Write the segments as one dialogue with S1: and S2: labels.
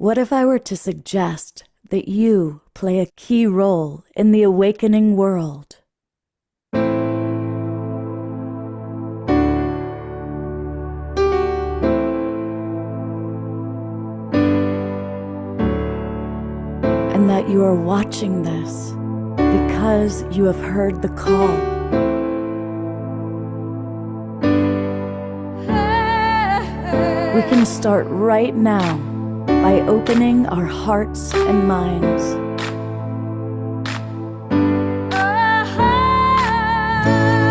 S1: What if I were to suggest that you play a key role in the awakening world? And that you are watching this because you have heard the call. We can start right now by opening our hearts and minds.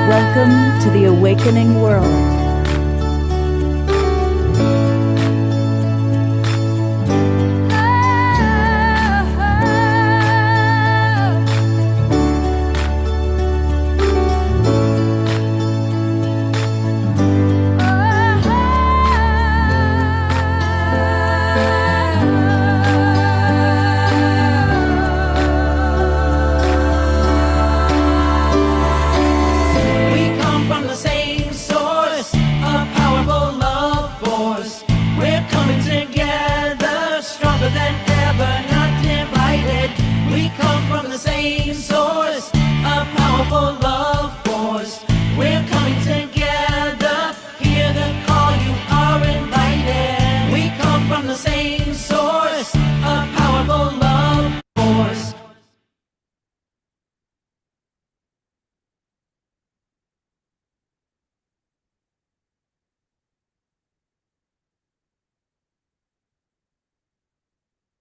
S1: Welcome to the awakening world.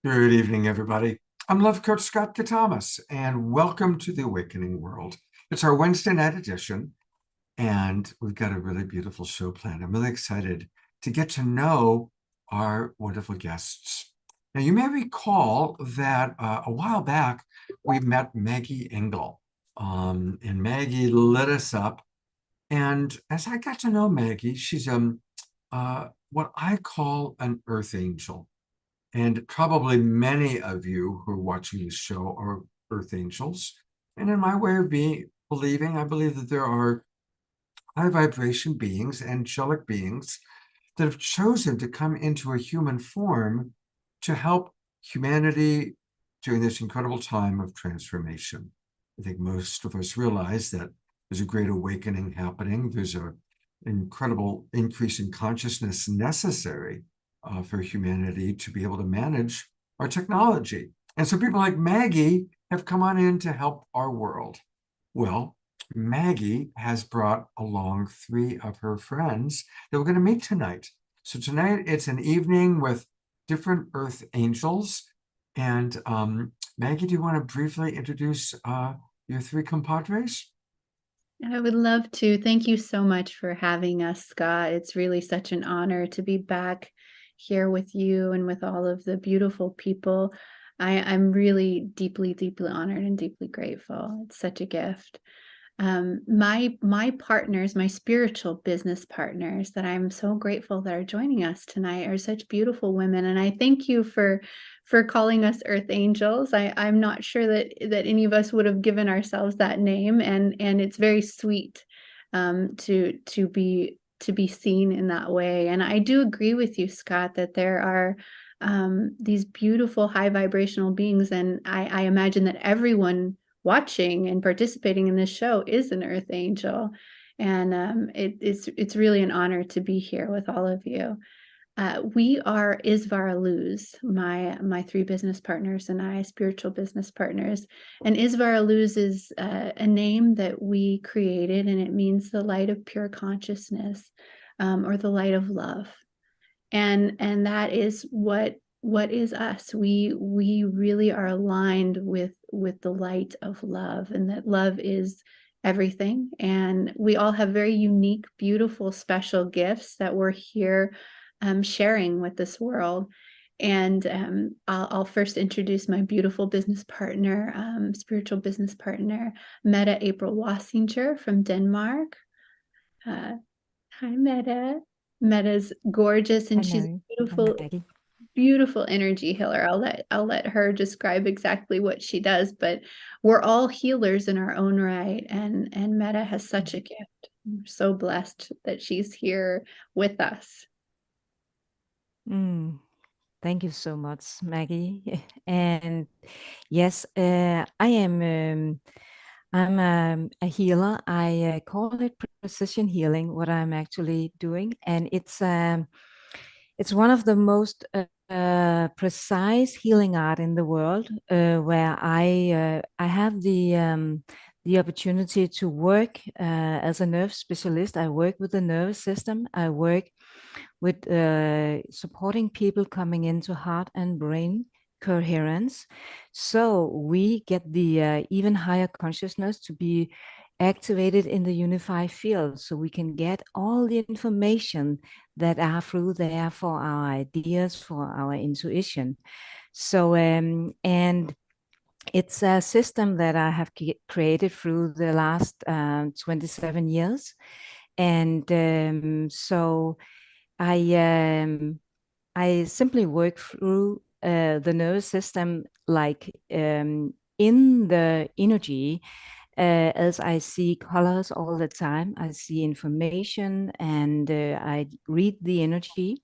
S2: Good evening, everybody. I'm Love Coach Scott Katamas, and welcome to the Awakening World. It's our Wednesday night edition, and we've got a really beautiful show planned. I'm really excited to get to know our wonderful guests. Now, you may recall that a while back, we met Maggie Engel, and Maggie lit us up. And as I got to know Maggie, she's what I call an earth angel. And probably many of you who are watching this show are earth angels. And in my way of believing, I believe that there are high vibration beings, angelic beings, that have chosen to come into a human form to help humanity during this incredible time of transformation. I think most of us realize that there's a great awakening happening. There's an incredible increase in consciousness necessary for humanity to be able to manage our technology. And so people like Maggie have come on in to help our world. Well, Maggie has brought along 3 of her friends that we're going to meet tonight. So tonight it's an evening with different earth angels. And Maggie, do you want to briefly introduce your 3 compadres?
S3: I would love to. Thank you so much for having us, Scott. It's really such an honor to be back here with you and with all of the beautiful people. I'm really deeply, deeply honored and deeply grateful. It's such a gift. My partners, my spiritual business partners that I'm so grateful that are joining us tonight are such beautiful women. And I thank you for calling us Earth Angels. I'm not sure that any of us would have given ourselves that name, and it's very sweet to be seen in that way. And I do agree with you, Scott, that there are these beautiful high vibrational beings, and I imagine that everyone watching and participating in this show is an earth angel. And it's really an honor to be here with all of you. We are Isvara Luz, my 3 business partners and I, spiritual business partners. And Isvara Luz is a name that we created, and it means the light of pure consciousness, or the light of love. And that is what is us. We really are aligned with the light of love, and that love is everything. And we all have very unique, beautiful, special gifts that we're here sharing with this world. And I'll first introduce my beautiful business partner, spiritual business partner, Mette April Wassinger from Denmark. Hi, Mette. Metta's gorgeous, and she's a beautiful, beautiful energy healer. I'll let her describe exactly what she does, but we're all healers in our own right, and Mette has such a gift. I'm so blessed that she's here with us.
S4: Thank you so much, Maggie. And yes, I am. I'm a healer. I call it precision healing. What I'm actually doing, and it's one of the most precise healing art in the world, where I have the opportunity to work as a nerve specialist. I work with the nervous system. I work with supporting people coming into heart and brain coherence. So we get the even higher consciousness to be activated in the unified field, so we can get all the information that are through there for our ideas, for our intuition. So and it's a system that I have created through the last 27 years. And so I simply work through the nervous system, like in the energy, as I see colors all the time. I see information, and I read the energy.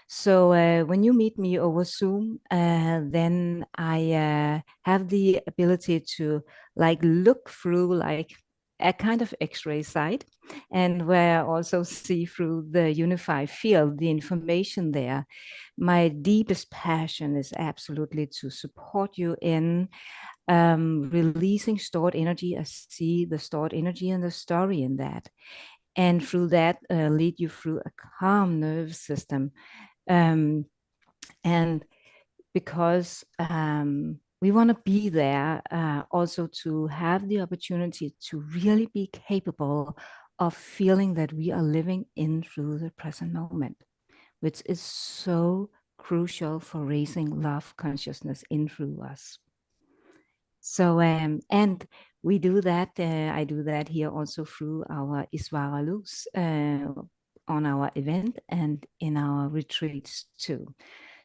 S4: So when you meet me over Zoom, then I have the ability to like look through like a kind of X-ray sight, and where I also see through the unified field, the information there. My deepest passion is absolutely to support you in releasing stored energy. I see the stored energy and the story in that. And through that, lead you through a calm nervous system. Um, and because we want to be there also to have the opportunity to really be capable of feeling that we are living in through the present moment, which is so crucial for raising love consciousness in through us. So, and we do that, I do that here also through our Iswara Luz on our event and in our retreats too.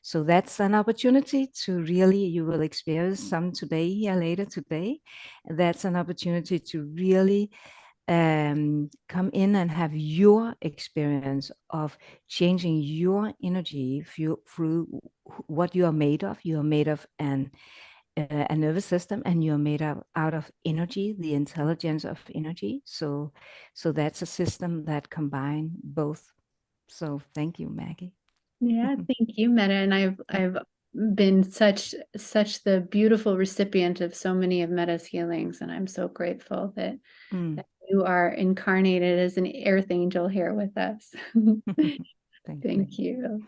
S4: So that's an opportunity to really, you will experience some today, here later today. That's an opportunity to really come in and have your experience of changing your energy through what you are made of. You are made of a nervous system, and you're made out of energy, the intelligence of energy. So that's a system that combine both. So thank you, Maggie.
S3: Yeah, thank you, Meta. And I've been such the beautiful recipient of so many of Meta's healings, and I'm so grateful that, that you are incarnated as an earth angel here with us. Thank you.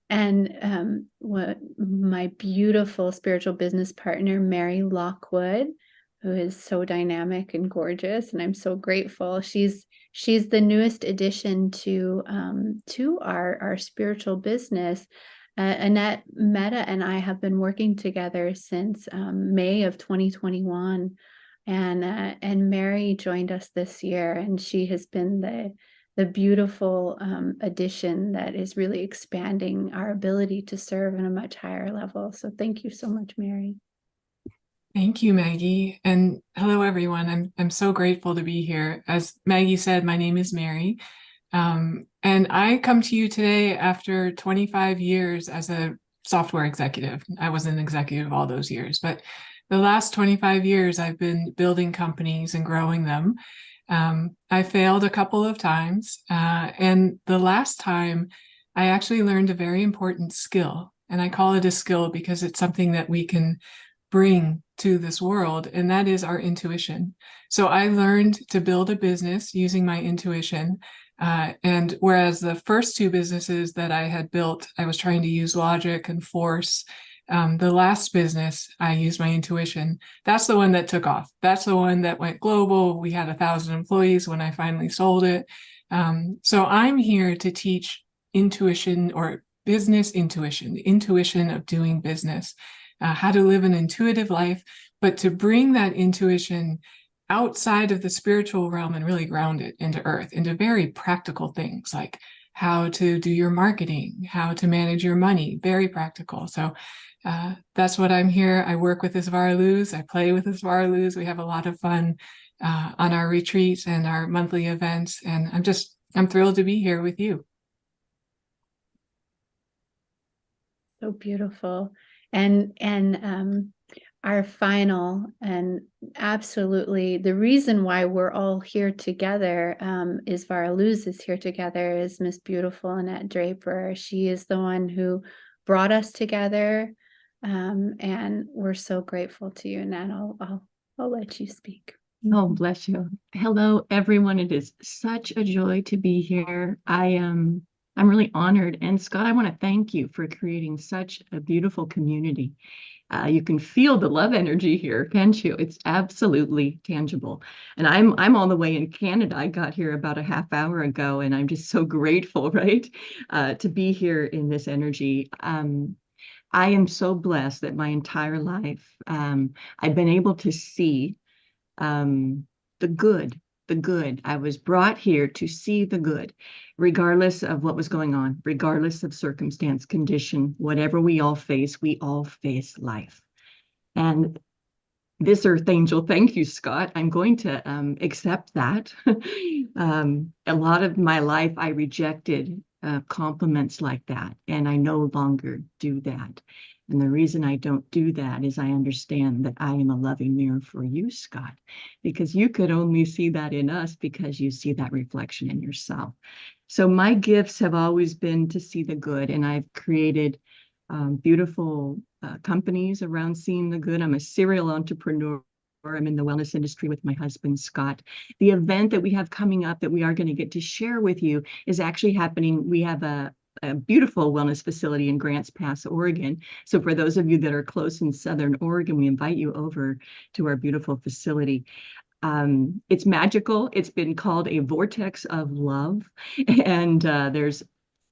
S3: And what my beautiful spiritual business partner, Mary Lockwood, who is so dynamic and gorgeous, and I'm so grateful. She's the newest addition to our spiritual business. Annette, Meta, and I have been working together since May of 2021, and Mary joined us this year, and she has been the beautiful addition that is really expanding our ability to serve on a much higher level. So thank you so much, Mary.
S5: Thank you, Maggie. And hello, everyone. I'm so grateful to be here. As Maggie said, my name is Mary. And I come to you today after 25 years as a software executive. I was an executive all those years, but the last 25 years, I've been building companies and growing them. I failed a couple of times, and the last time I actually learned a very important skill, and I call it a skill because it's something that we can bring to this world, and that is our intuition. So I learned to build a business using my intuition, and whereas the first two businesses that I had built, I was trying to use logic and force. The last business, I used my intuition. That's the one that took off. That's the one that went global. We had 1,000 employees when I finally sold it. So I'm here to teach intuition, or business intuition, the intuition of doing business, how to live an intuitive life, but to bring that intuition outside of the spiritual realm and really ground it into earth, into very practical things like how to do your marketing, how to manage your money, very practical. So that's what I'm here. I work with Iswara Luz. I play with Iswara Luz. We have a lot of fun on our retreats and our monthly events. And I'm thrilled to be here with you.
S3: So beautiful. And our final and absolutely the reason why we're all here together, is Vara Luz is here together, is Miss Beautiful Annette Draper. She is the one who brought us together. And we're so grateful to you, Annette. I'll let you speak.
S6: Oh, bless you. Hello, everyone. It is such a joy to be here. I'm really honored. And Scott, I want to thank you for creating such a beautiful community. You can feel the love energy here, can't you? It's absolutely tangible. And I'm all the way in Canada. I got here about a half hour ago, and I'm just so grateful, right, to be here in this energy. I am so blessed that my entire life, I've been able to see the good, the good. I was brought here to see the good, regardless of what was going on, regardless of circumstance, condition, whatever we all face life. And this earth angel, thank you, Scott. I'm going to accept that. A lot of my life, I rejected compliments like that, and I no longer do that. And the reason I don't do that is I understand that I am a loving mirror for you, Scott, because you could only see that in us because you see that reflection in yourself. So my gifts have always been to see the good, and I've created beautiful companies around seeing the good. I'm a serial entrepreneur. I'm in the wellness industry with my husband, Scott. The event that we have coming up that we are going to get to share with you is actually happening. We have a beautiful wellness facility in Grants Pass, Oregon. So for those of you that are close in Southern Oregon, we invite you over to our beautiful facility. It's magical. It's been called a vortex of love. And there's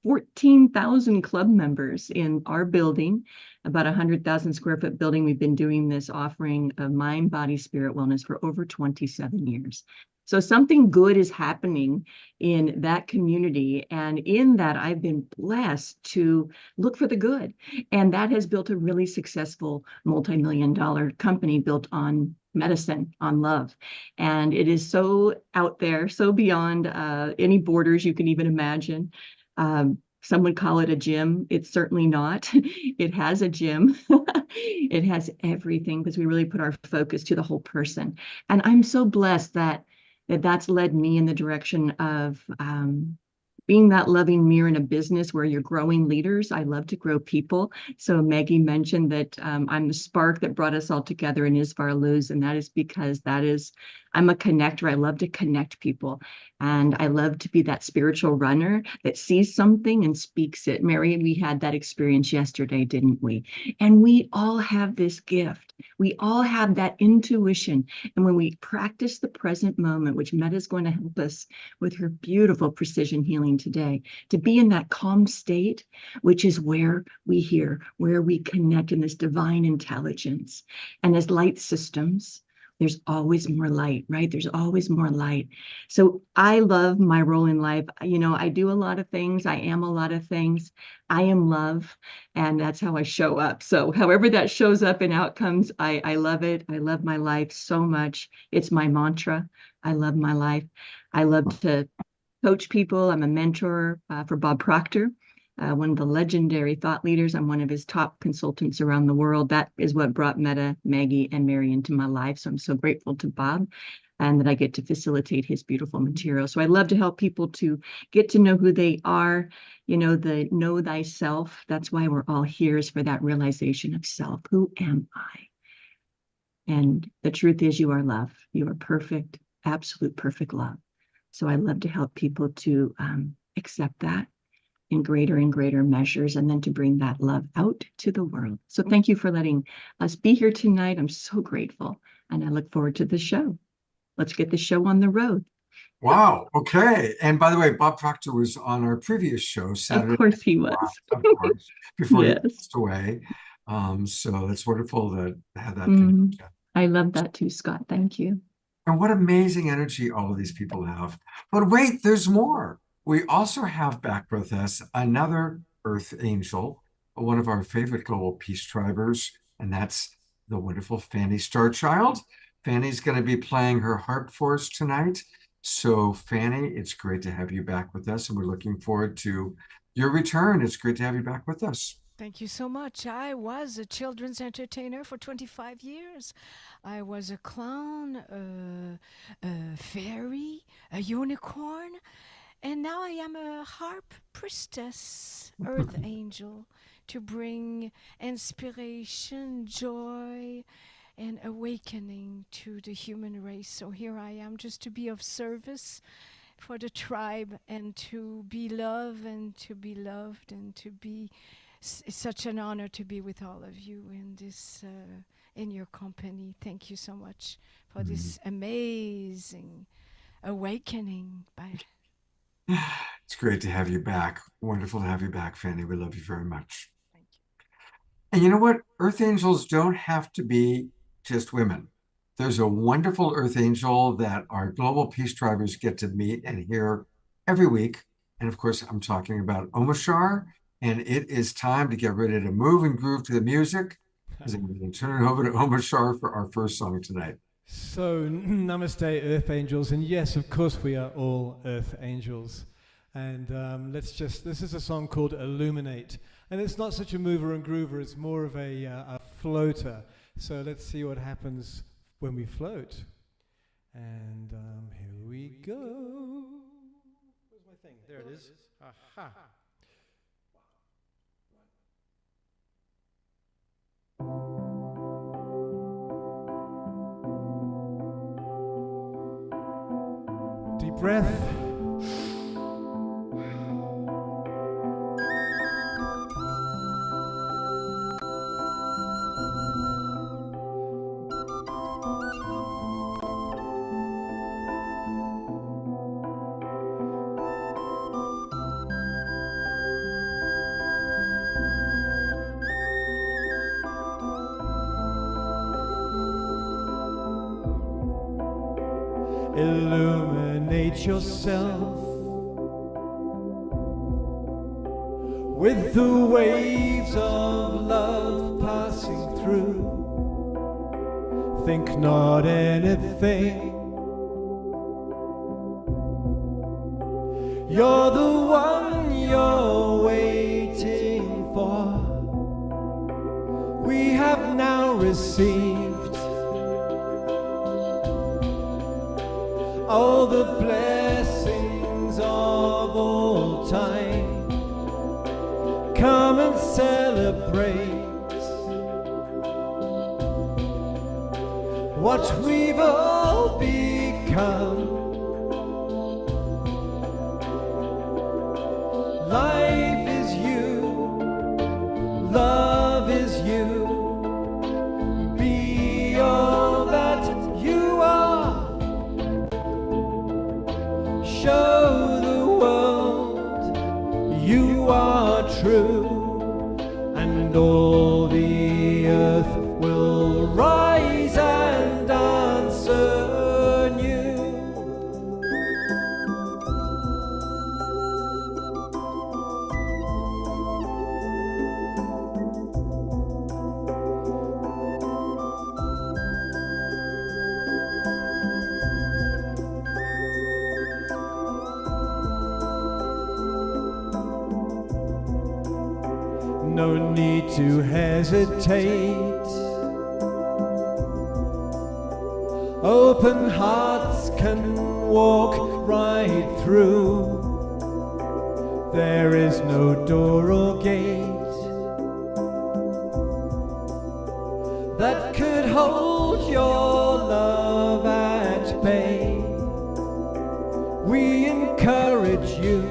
S6: 14,000 club members in our building, about 100,000 square foot building. We've been doing this offering of mind, body, spirit wellness for over 27 years. So something good is happening in that community. And in that, I've been blessed to look for the good. And that has built a really successful multi-million-dollar company built on medicine, on love. And it is so out there, so beyond any borders you can even imagine. Some would call it a gym. It's certainly not. It has a gym. It has everything because we really put our focus to the whole person. And I'm so blessed that's led me in the direction of being that loving mirror in a business where you're growing leaders. I love to grow people. So Maggie mentioned that I'm the spark that brought us all together in Vara Luz, and that is because I'm a connector. I love to connect people, and I love to be that spiritual runner that sees something and speaks it. Mary, we had that experience yesterday, didn't we? And we all have this gift. We all have that intuition. And when we practice the present moment, which Meta is going to help us with her beautiful precision healing today, to be in that calm state, which is where we hear, where we connect in this divine intelligence. And as light systems, there's always more light, right? There's always more light. So I love my role in life. You know, I do a lot of things. I am a lot of things. I am love, and that's how I show up. So however that shows up in outcomes, I love it. I love my life so much. It's my mantra. I love my life. I love to coach people. I'm a mentor for Bob Proctor, one of the legendary thought leaders. I'm one of his top consultants around the world. That is what brought Meta, Maggie, and Mary into my life. So I'm so grateful to Bob and that I get to facilitate his beautiful material. So I love to help people to get to know who they are, you know, the know thyself. That's why we're all here, is for that realization of self. Who am I? And the truth is, you are love. You are perfect, absolute perfect love. So I love to help people to accept that in greater and greater measures, and then to bring that love out to the world. So thank you for letting us be here tonight. I'm so grateful, and I look forward to the show. Let's get the show on the road.
S2: Wow. Okay. And by the way, Bob Proctor was on our previous show, Saturday.
S6: Of course he was.
S2: Of course, before he
S6: Yes.
S2: passed away. So it's wonderful to have that
S6: Mm,
S2: connection.
S6: I love that too, Scott. Thank you.
S2: And what amazing energy all of these people have. But wait, there's more. We also have back with us another Earth Angel, one of our favorite global peace drivers, and that's the wonderful Fanny Starchild. Fanny's going to be playing her harp for us tonight. So Fanny, it's great to have you back with us, and we're looking forward to your return. It's great to have you back with us.
S7: Thank you so much. I was a children's entertainer for 25 years. I was a clown, a fairy, a unicorn, and now I am a harp priestess, earth angel, to bring inspiration, joy, and awakening to the human race. So here I am just to be of service for the tribe and to be loved and to be loved and to be it's such an honor to be with all of you in this in your company. Thank you so much for this amazing awakening.
S2: It's great to have you back. Wonderful to have you back, Fanny. We love you very much.
S7: Thank you.
S2: And you know what? Earth angels don't have to be just women. There's a wonderful Earth angel that our Global Peace Drivers get to meet and hear every week. And of course, I'm talking about Omashar. And it is time to get ready to move and groove to the music. As I'm going to turn it over to Omashar for our first song tonight.
S8: So, namaste, Earth Angels. And yes, of course, we are all Earth Angels. And this is a song called Illuminate. And it's not such a mover and groover, it's more of a floater. So let's see what happens when we float. And here we go. Where's my thing? There it is. Aha. Deep breath. Illuminate yourself with the waves of love passing through. Think not anything. You're the one you're waiting for. We have now received all the blessings of all time. Come and celebrate what we've all become. Life is you, love is you. Be all that you are. Show the world you are true, and all the earth will rise and answer you. No need to hesitate. Open hearts can walk right through. There is no door or gate that could hold your love at bay. We encourage you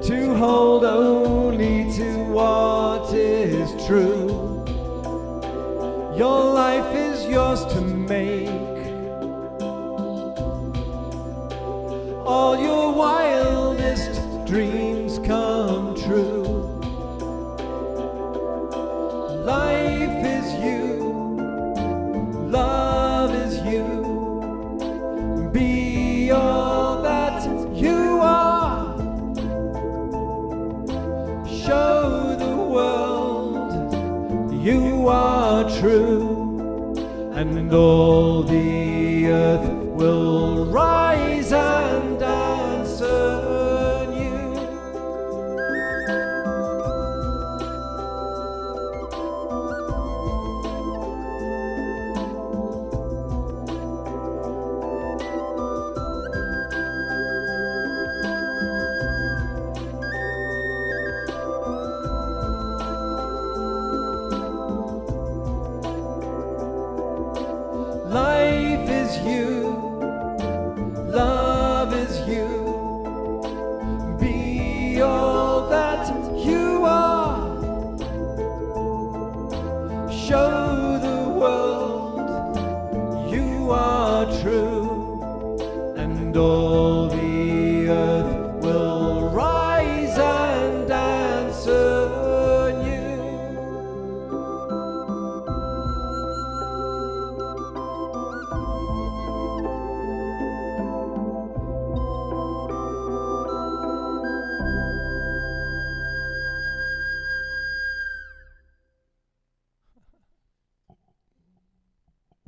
S8: to hold only to what is true. Your life is yours to make. All your wildest dreams come true. Life is you, love is you. Be all that you are. Show the world you are true, and all the earth will rise and answer you.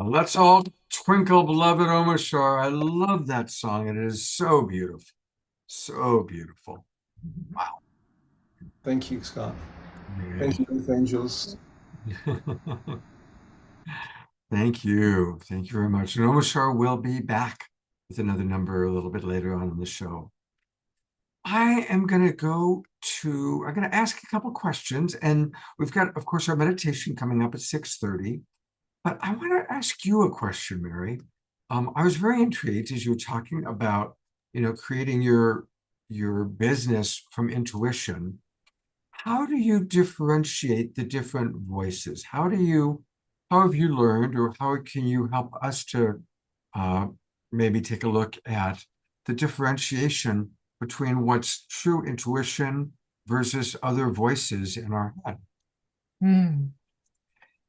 S2: Well, let's all twinkle, beloved Omashar. I love that song. It is so beautiful. So beautiful. Wow.
S8: Thank you, Scott.
S2: Yeah.
S8: Thank you, Earth Angels.
S2: Thank you. Thank you very much. And Omashar will be back with another number a little bit later on in the show. I'm going to ask a couple questions, and we've got, of course, our meditation coming up at 6:30. But I want to ask you a question, Mary. I was very intrigued as you were talking about, creating your business from intuition. How do you differentiate the different voices? How have you learned, or how can you help us to maybe take a look at the differentiation between what's true intuition versus other voices in our head?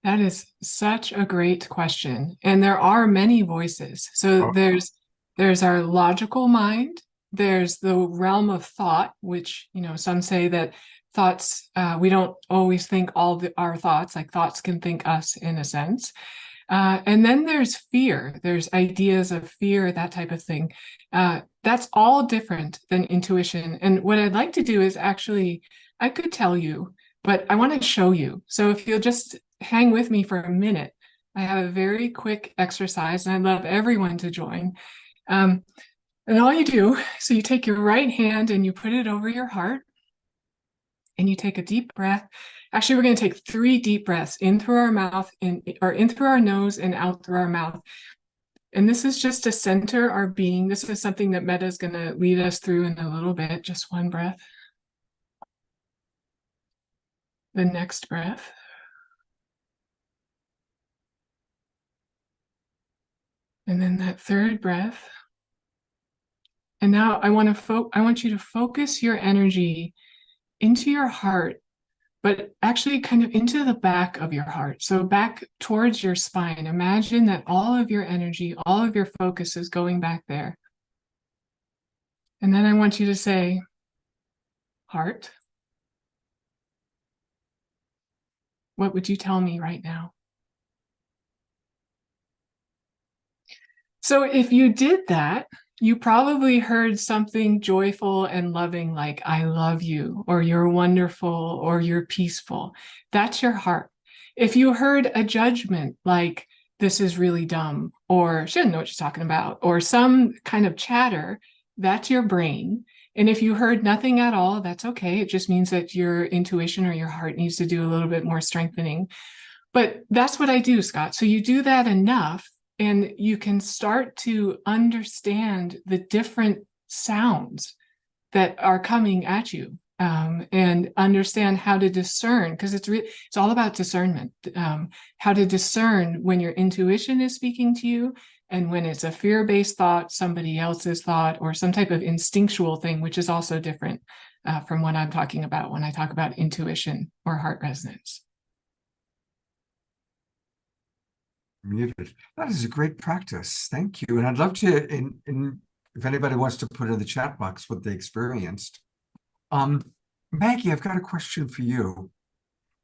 S5: That is such a great question. And there are many voices. So there's our logical mind, there's the realm of thought, which, some say that thoughts, we don't always think our thoughts, like thoughts can think us in a sense. And then there's fear. There's ideas of fear, that type of thing. That's all different than intuition. And what I'd like to do is actually, I could tell you, but I want to show you. So if you'll just hang with me for a minute, I have a very quick exercise, and I'd love everyone to join. And all you do, so you take your right hand and you put it over your heart, and you take a deep breath. Actually, we're going to take 3 deep breaths in through our mouth, in through our nose and out through our mouth. And this is just to center our being. This is something that Metta is going to lead us through in a little bit. Just one breath. The next breath. And then that 3rd breath. And now I want you to focus your energy into your heart, but actually kind of into the back of your heart. So back towards your spine. Imagine that all of your energy, all of your focus is going back there. And then I want you to say, heart, what would you tell me right now? So if you did that, you probably heard something joyful and loving like, I love you, or you're wonderful, or you're peaceful. That's your heart. If you heard a judgment like, this is really dumb, or she doesn't know what she's talking about, or some kind of chatter, that's your brain. And if you heard nothing at all, that's okay. It just means that your intuition or your heart needs to do a little bit more strengthening. But that's what I do, Scott. So you do that enough, and you can start to understand the different sounds that are coming at you, and understand how to discern, because it's all about discernment, how to discern when your intuition is speaking to you and when it's a fear-based thought, somebody else's thought, or some type of instinctual thing, which is also different from what I'm talking about when I talk about intuition or heart resonance.
S2: Muted. That is a great practice. Thank you. And I'd love to, if anybody wants to put in the chat box what they experienced. Maggie, I've got a question for you.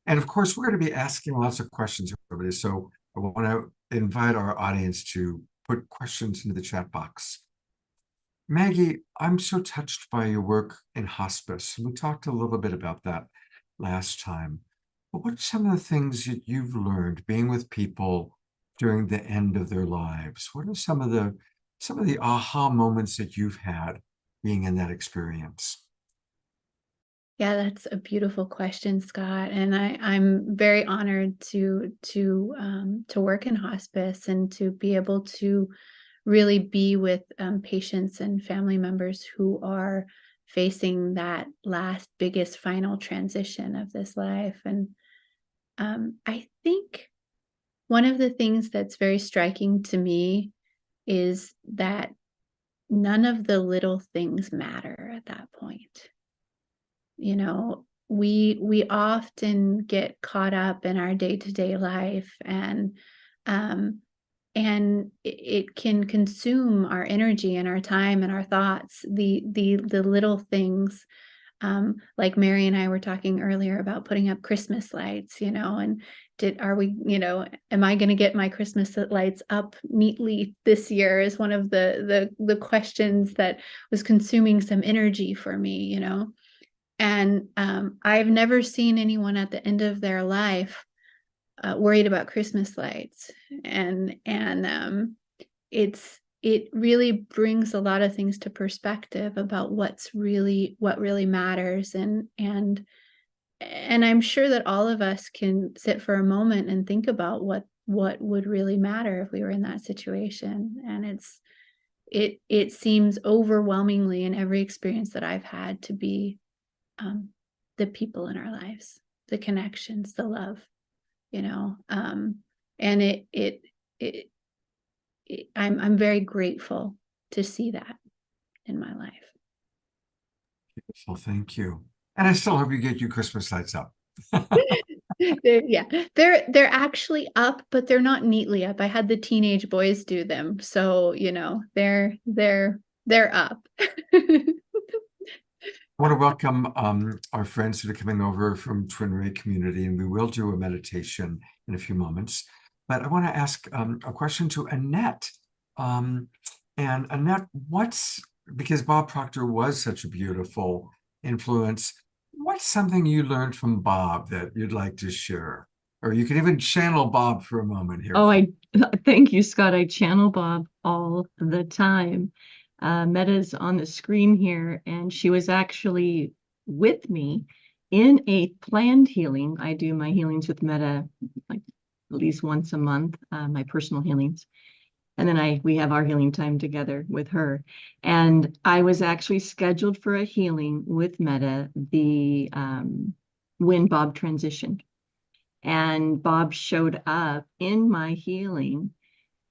S2: And of course, we're going to be asking lots of questions, everybody. So I want to invite our audience to put questions into the chat box. Maggie, I'm so touched by your work in hospice. We talked a little bit about that last time. But what are some of the things that you've learned being with people during the end of their lives? What are some of the aha moments that you've had being in that experience?
S3: Yeah, that's a beautiful question, Scott. And I'm very honored to work in hospice and to be able to really be with patients and family members who are facing that last biggest final transition of this life. And I think one of the things that's very striking to me is that none of the little things matter at that point. We often get caught up in our day-to-day life, and it can consume our energy and our time and our thoughts. The little things Like Mary and I were talking earlier about putting up Christmas lights, and am I going to get my Christmas lights up neatly this year is one of the questions that was consuming some energy for me, and I've never seen anyone at the end of their life worried about Christmas lights, and it really brings a lot of things to perspective about what really matters, and I'm sure that all of us can sit for a moment and think about what would really matter if we were in that situation. And it seems overwhelmingly in every experience that I've had to be the people in our lives, the connections, the love, and I'm very grateful to see that in my life.
S2: Beautiful, thank you. And I still hope you get your Christmas lights up.
S3: They're actually up, but they're not neatly up. I had the teenage boys do them, so they're up.
S2: I want to welcome our friends that are coming over from Twin Ray community, and we will do a meditation in a few moments. But I want to ask a question to Annette. And Annette, because Bob Proctor was such a beautiful influence, what's something you learned from Bob that you'd like to share? Or you can even channel Bob for a moment here.
S6: Oh, thank you, Scott. I channel Bob all the time. Meta's on the screen here, and she was actually with me in a planned healing. I do my healings with Meta like at least once a month, my personal healings. And then we have our healing time together with her. And I was actually scheduled for a healing with Meta when Bob transitioned. And Bob showed up in my healing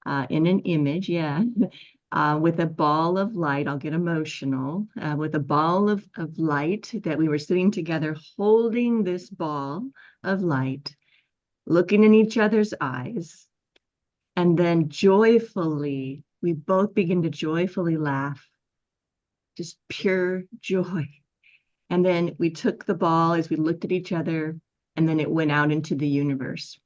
S6: in an image, with a ball of light. I'll get emotional, with a ball of light that we were sitting together holding this ball of light, looking in each other's eyes. And then joyfully, we both begin to joyfully laugh, just pure joy. And then we took the ball as we looked at each other, and then it went out into the universe.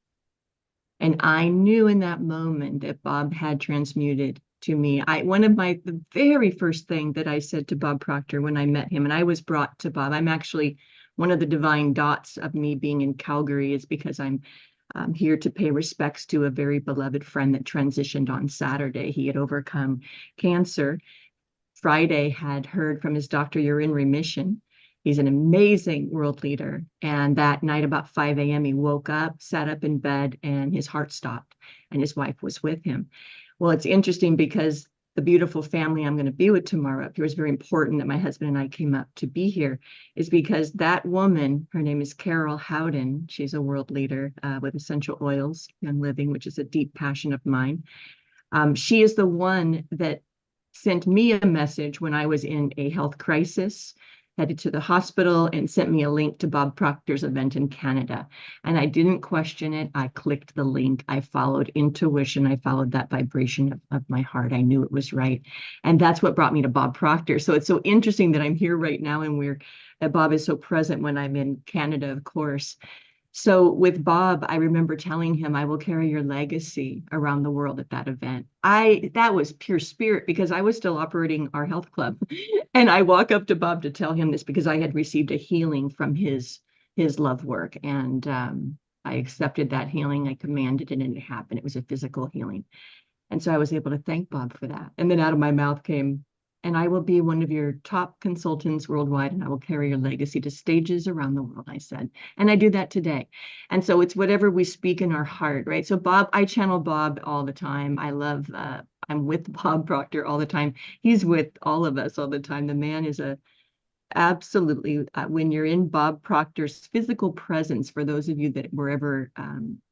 S6: And I knew in that moment that Bob had transmuted to me. The very first thing that I said to Bob Proctor when I met him, and I was brought to Bob, I'm actually one of the divine dots of me being in Calgary is because I'm here to pay respects to a very beloved friend that transitioned on Saturday. He had overcome cancer. Friday had heard from his doctor, you're in remission. He's an amazing world leader. And that night about 5 a.m., he woke up, sat up in bed, and his heart stopped, and his wife was with him. Well, it's interesting because the beautiful family I'm going to be with tomorrow, it was very important that my husband and I came up to be here, is because that woman, her name is Carol Howden. She's a world leader with essential oils and living, which is a deep passion of mine. She is the one that sent me a message when I was in a health crisis, headed to the hospital, and sent me a link to Bob Proctor's event in Canada. And I didn't question it. I clicked the link. I followed intuition. I followed that vibration of my heart. I knew it was right. And that's what brought me to Bob Proctor. So it's so interesting that I'm here right now, and that Bob is so present when I'm in Canada, of course. So with Bob, I remember telling him, I will carry your legacy around the world at that event. That was pure spirit, because I was still operating our health club. And I walk up to Bob to tell him this because I had received a healing from his love work. And I accepted that healing. I commanded it, and it happened. It was a physical healing. And so I was able to thank Bob for that. And then out of my mouth came, and I will be one of your top consultants worldwide, and I will carry your legacy to stages around the world, I said. And I do that today. And so it's whatever we speak in our heart, right? So Bob, I channel Bob all the time. I'm with Bob Proctor all the time. He's with all of us all the time. The man is absolutely, when you're in Bob Proctor's physical presence, for those of you that were ever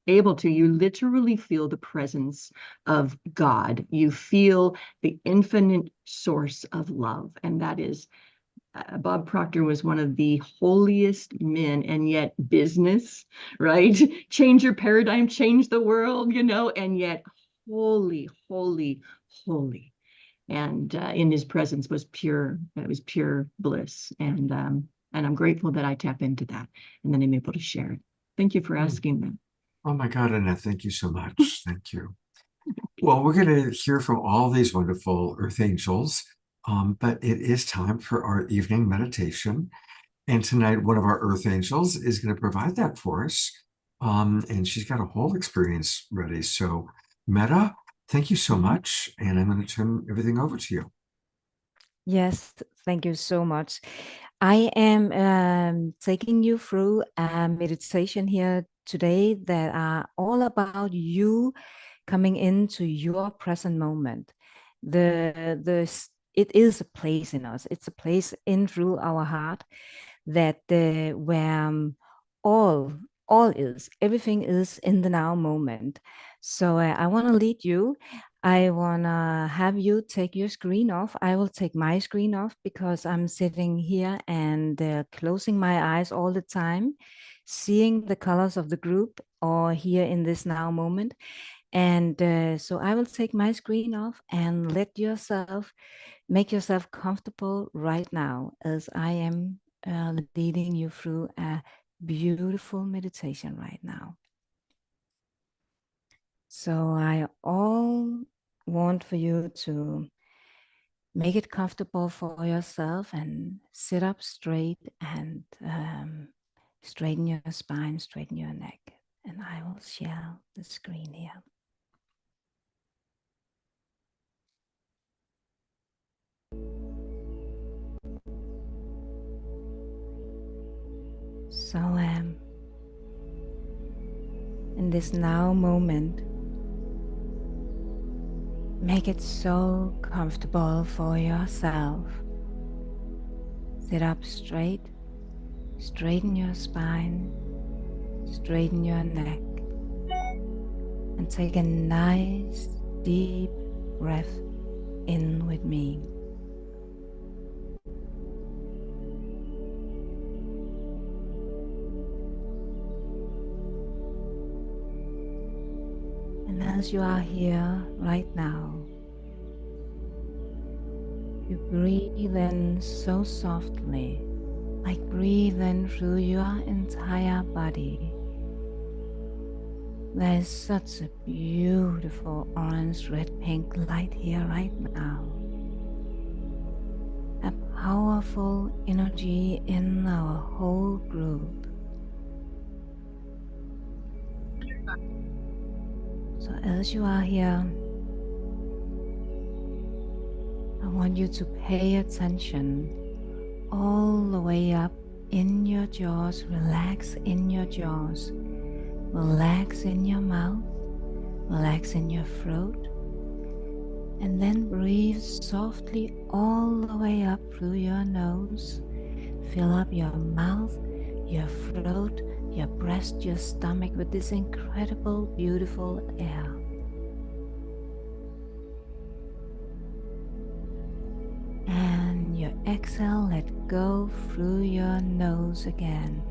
S6: able to, you literally feel the presence of God. You feel the infinite source of love. And that is, Bob Proctor was one of the holiest men, and yet business, right? Change your paradigm, change the world, and yet holy, holy, holy. And in his presence was pure bliss. And And I'm grateful that I tap into that and then I'm able to share it. Thank you for asking that.
S2: Oh my God, Annette, thank you so much. Thank you. Well, we're going to hear from all these wonderful Earth Angels, but it is time for our evening meditation. And tonight, one of our Earth Angels is going to provide that for us. And she's got a whole experience ready. So, Meta, thank you so much. And I'm going to turn everything over to you.
S4: Yes, thank you so much. I am taking you through a meditation here today that are all about you coming into your present moment. It is a place in us. It's a place in through our heart that where everything is in the now moment. So I want to lead you. I want to have you take your screen off. I will take my screen off because I'm sitting here and closing my eyes all the time, seeing the colors of the group or here in this now moment. And so I will take my screen off and make yourself comfortable right now as I am leading you through a beautiful meditation right now. So I all want for you to make it comfortable for yourself and sit up straight and straighten your spine, straighten your neck. And I will share the screen here. So in this now moment, make it so comfortable for yourself. Sit up straight, straighten your spine, straighten your neck, and take a nice deep breath in with me. And as you are here right now, you breathe in so softly, like breathe in through your entire body. There is such a beautiful orange, red, pink light here right now. A powerful energy in our whole group. So as you are here, I want you to pay attention all the way up in your jaws. Relax in your jaws. Relax in your mouth. Relax in your throat. And then breathe softly all the way up through your nose. Fill up your mouth, your throat, your breast, your stomach with this incredible, beautiful air. And your exhale, let go through your nose again.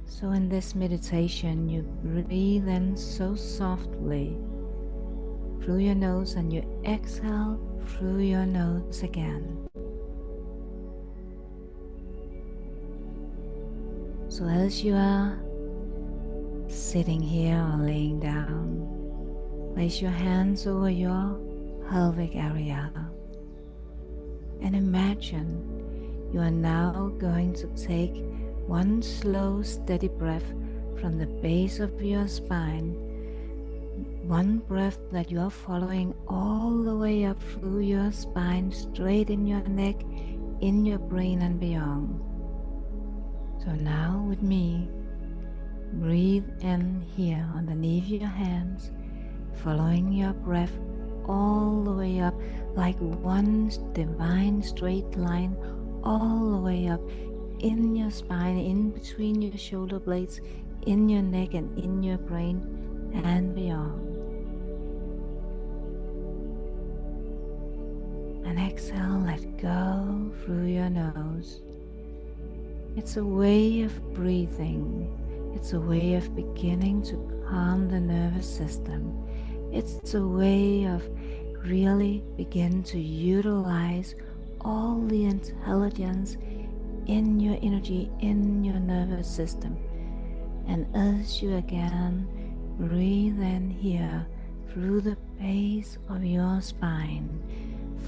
S4: So in this meditation, you breathe in so softly through your nose and you exhale through your nose again. So as you are sitting here or laying down, place your hands over your pelvic area and imagine you are now going to take one slow, steady breath from the base of your spine. One breath that you are following all the way up through your spine, straight in your neck, in your brain and beyond. So now with me, breathe in here underneath your hands, following your breath all the way up like one divine straight line all the way up in your spine, in between your shoulder blades, in your neck and in your brain and beyond. And exhale, let go through your nose. It's a way of breathing. It's a way of beginning to calm the nervous system. It's a way of really begin to utilize all the intelligence in your energy, in your nervous system. And as you again breathe in here through the base of your spine,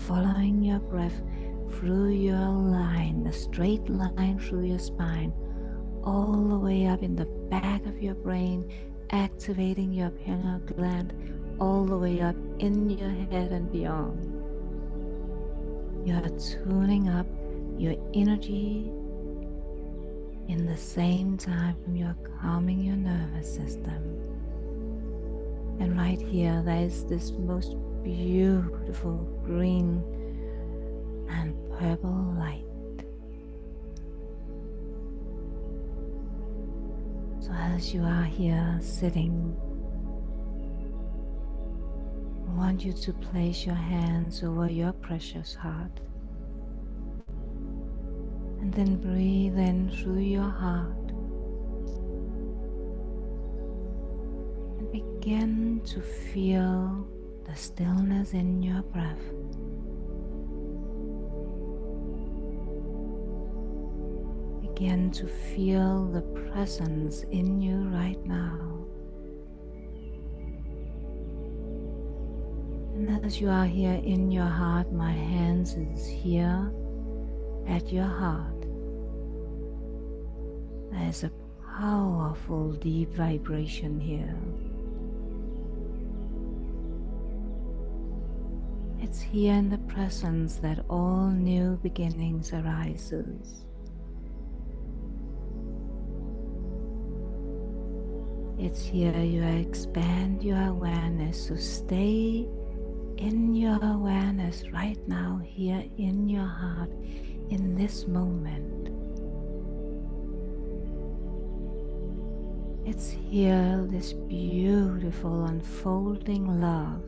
S4: following your breath through your line, the straight line through your spine, all the way up in the back of your brain, activating your pineal gland, all the way up in your head and beyond. You are tuning up your energy. In the same time, you're calming your nervous system. And right here, there is this most beautiful green and purple light. So as you are here sitting, I want you to place your hands over your precious heart. And then breathe in through your heart. And begin to feel the stillness in your breath. Begin to feel the presence in you right now. And as you are here in your heart, my hands is here at your heart. There is a powerful deep vibration here. It's here in the presence that all new beginnings arises. It's here you expand your awareness, so stay in your awareness right now, here in your heart, in this moment. It's here, this beautiful unfolding love,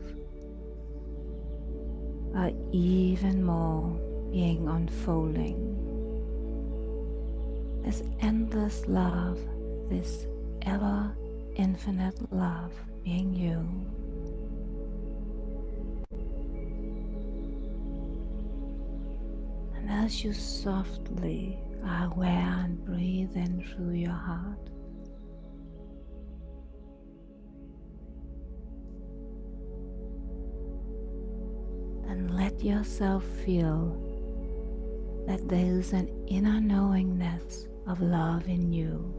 S4: or even more being unfolding. This endless love, this ever infinite love being you. And as you softly are aware and breathe in through your heart, and let yourself feel that there is an inner knowingness of love in you.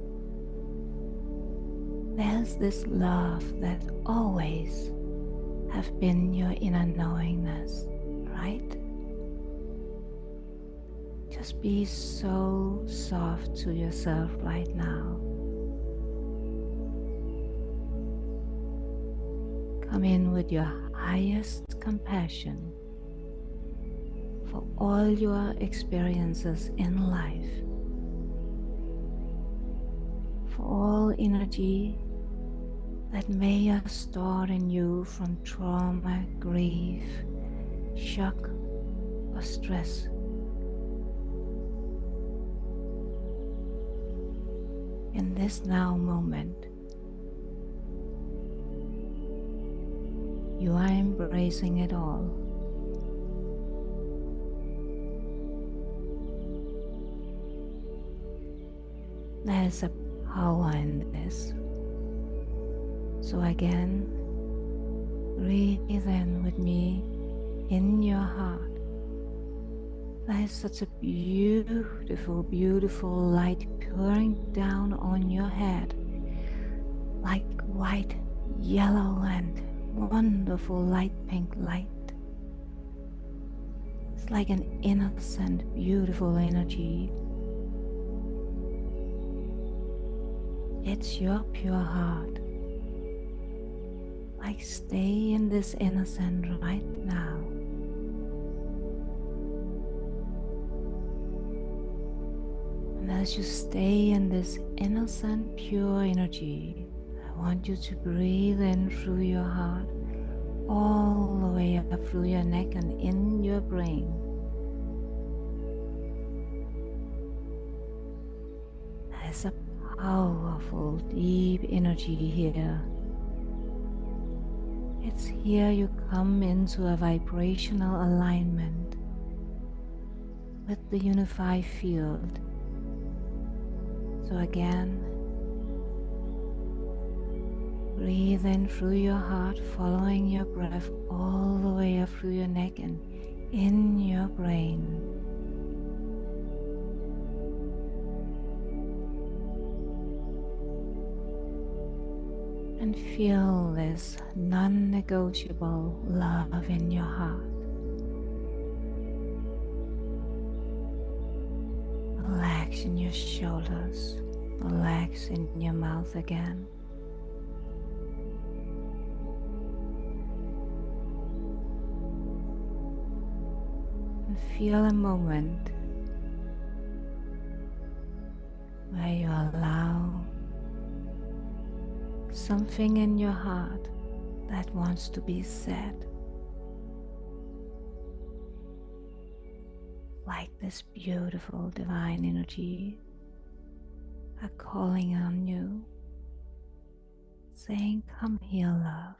S4: There's this love that always have been your inner knowingness, right? Just be so soft to yourself right now. Come in with your highest compassion for all your experiences in life, for all energy that may have stored in you from trauma, grief, shock, or stress. In this now moment, you are embracing it all. There's a power in this. So again, breathe in with me in your heart. There is such a beautiful, beautiful light pouring down on your head, like white, yellow, and wonderful light pink light. It's like an innocent, beautiful energy. It's your pure heart. Like stay in this innocent right now. And as you stay in this innocent, pure energy, I want you to breathe in through your heart, all the way up through your neck and in your brain. There's a powerful, deep energy here. It's here you come into a vibrational alignment with the unified field. So again, breathe in through your heart, following your breath all the way up through your neck and in your brain. And feel this non-negotiable love in your heart. Relax in your shoulders, relax in your mouth again. And feel a moment where you allow something in your heart that wants to be said. Like this beautiful divine energy are calling on you, saying, come here, love.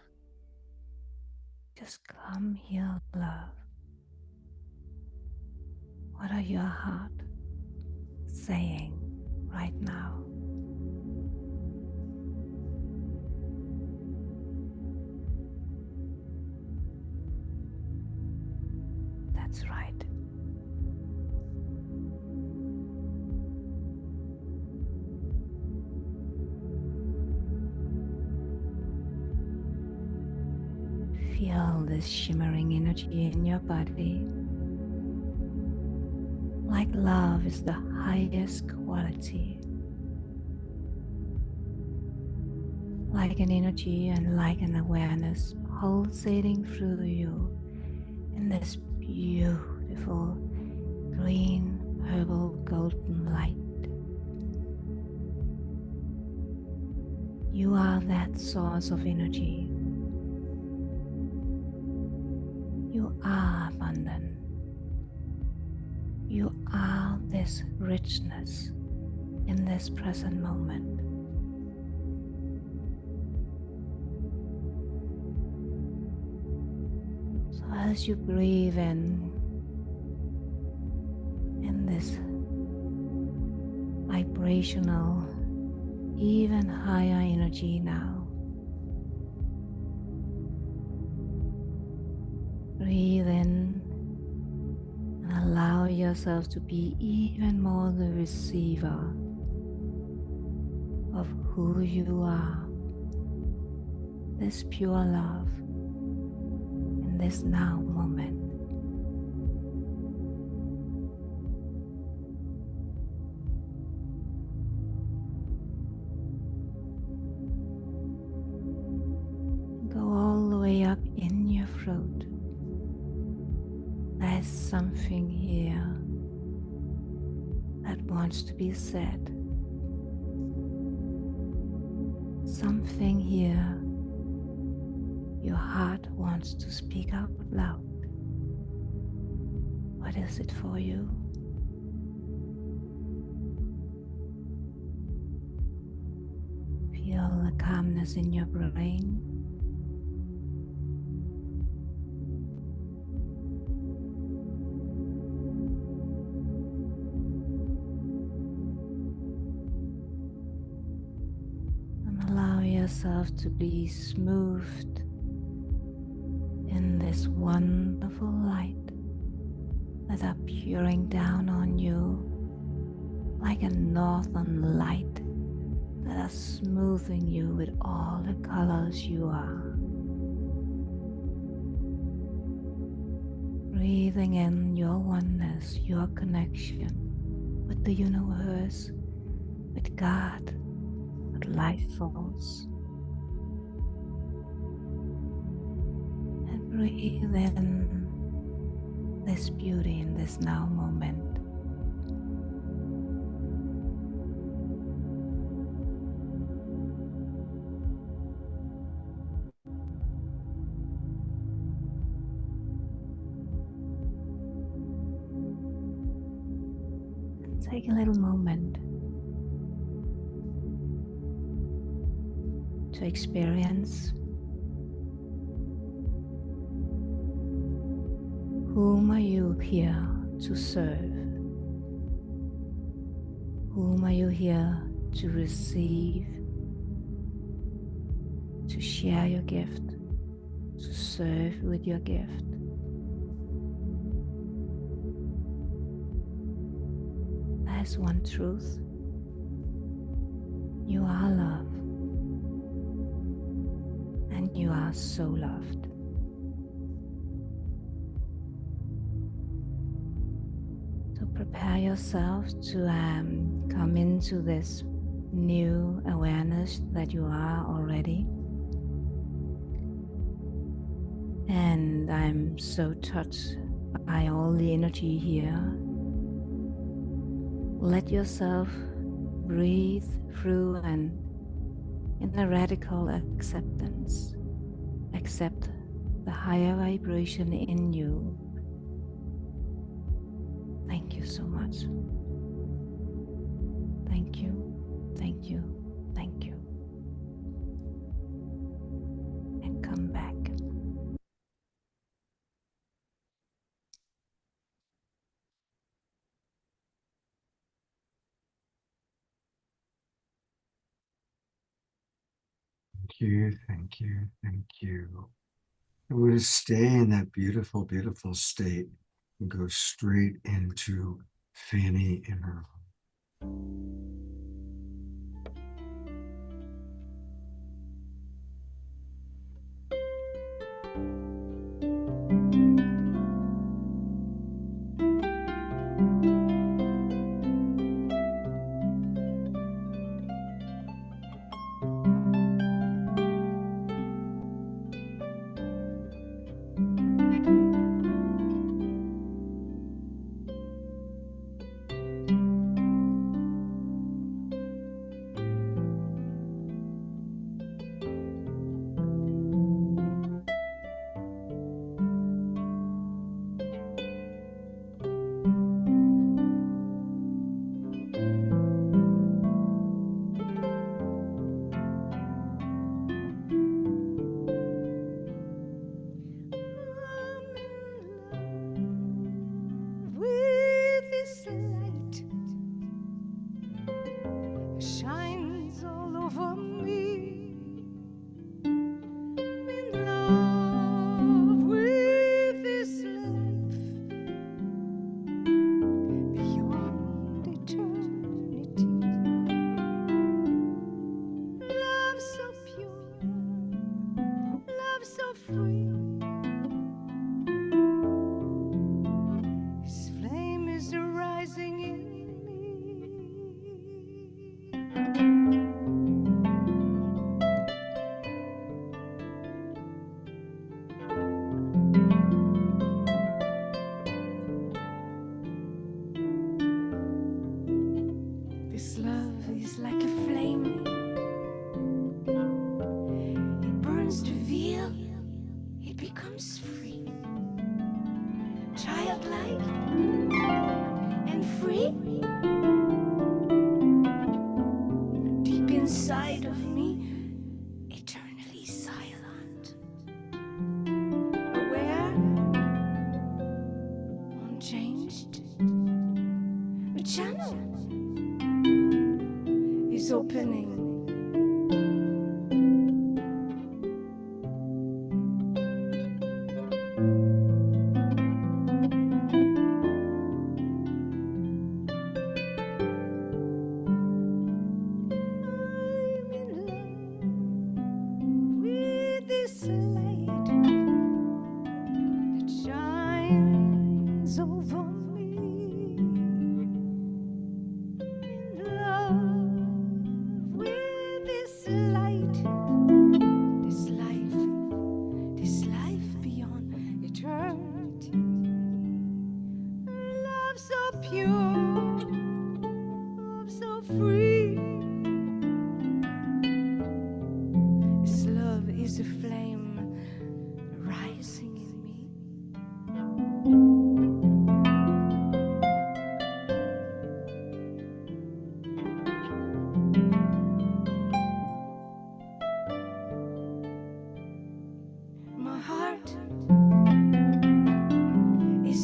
S4: Just come here, love. What are your heart saying right now? That's right. Feel this shimmering energy in your body. Like love is the highest quality. Like an energy and like an awareness pulsating through you in this beautiful green, purple, golden light. You are that source of energy. You are abundant. You are this richness in this present moment. So as you breathe in this vibrational, even higher energy now, breathe in and allow yourself to be even more the receiver of who you are, this pure love in this now moment. Go all the way up in your throat. There's something here that wants to be said. Something here your heart wants to speak out loud. What is it for you? Feel the calmness in your brain. Yourself to be smoothed in this wonderful light that are pouring down on you like a northern light that are smoothing you with all the colors you are. Breathing in your oneness, your connection with the universe, with God, with life force. Breathe in this beauty in this now moment. And take a little moment to experience Whom are you here to serve? Whom are you here to receive? To share your gift, to serve with your gift. There's one truth. You are love, and you are so loved. So prepare yourself to come into this new awareness that you are already. And I'm so touched by all the energy here. Let yourself breathe through and in a radical acceptance. Accept the higher vibration in you. Thank you so much. Thank you, thank you, thank you. And come back.
S2: Thank you, thank you, thank you. And we're going to stay in that beautiful, beautiful state and go straight into Fanny in her home.
S7: With this light shines all over me. In love with this life beyond eternity. Love so pure, love so free. This flame is rising in me. This love is like a flame. It burns the veil, it becomes free. Childlike and free. Deep inside of me, eternally silent. Aware, unchanged. A channel is opening. I'm in love with this light that shines over me. In love with this light, this life beyond eternity. Love so pure, love so free. This love is a flame rising in me. My heart is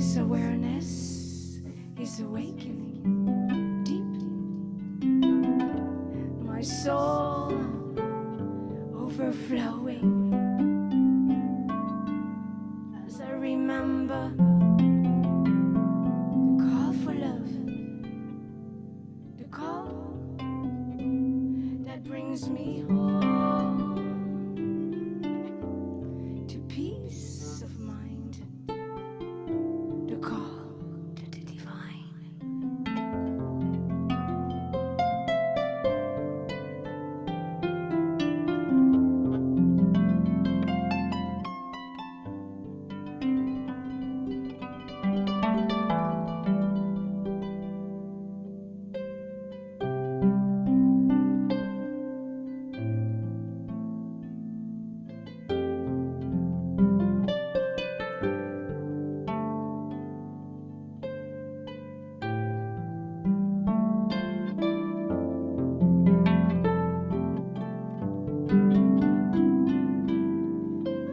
S7: His awareness is awakening deeply. My soul overflowing as I remember the call for love, the call that brings me home to peace of mind, the call to the divine.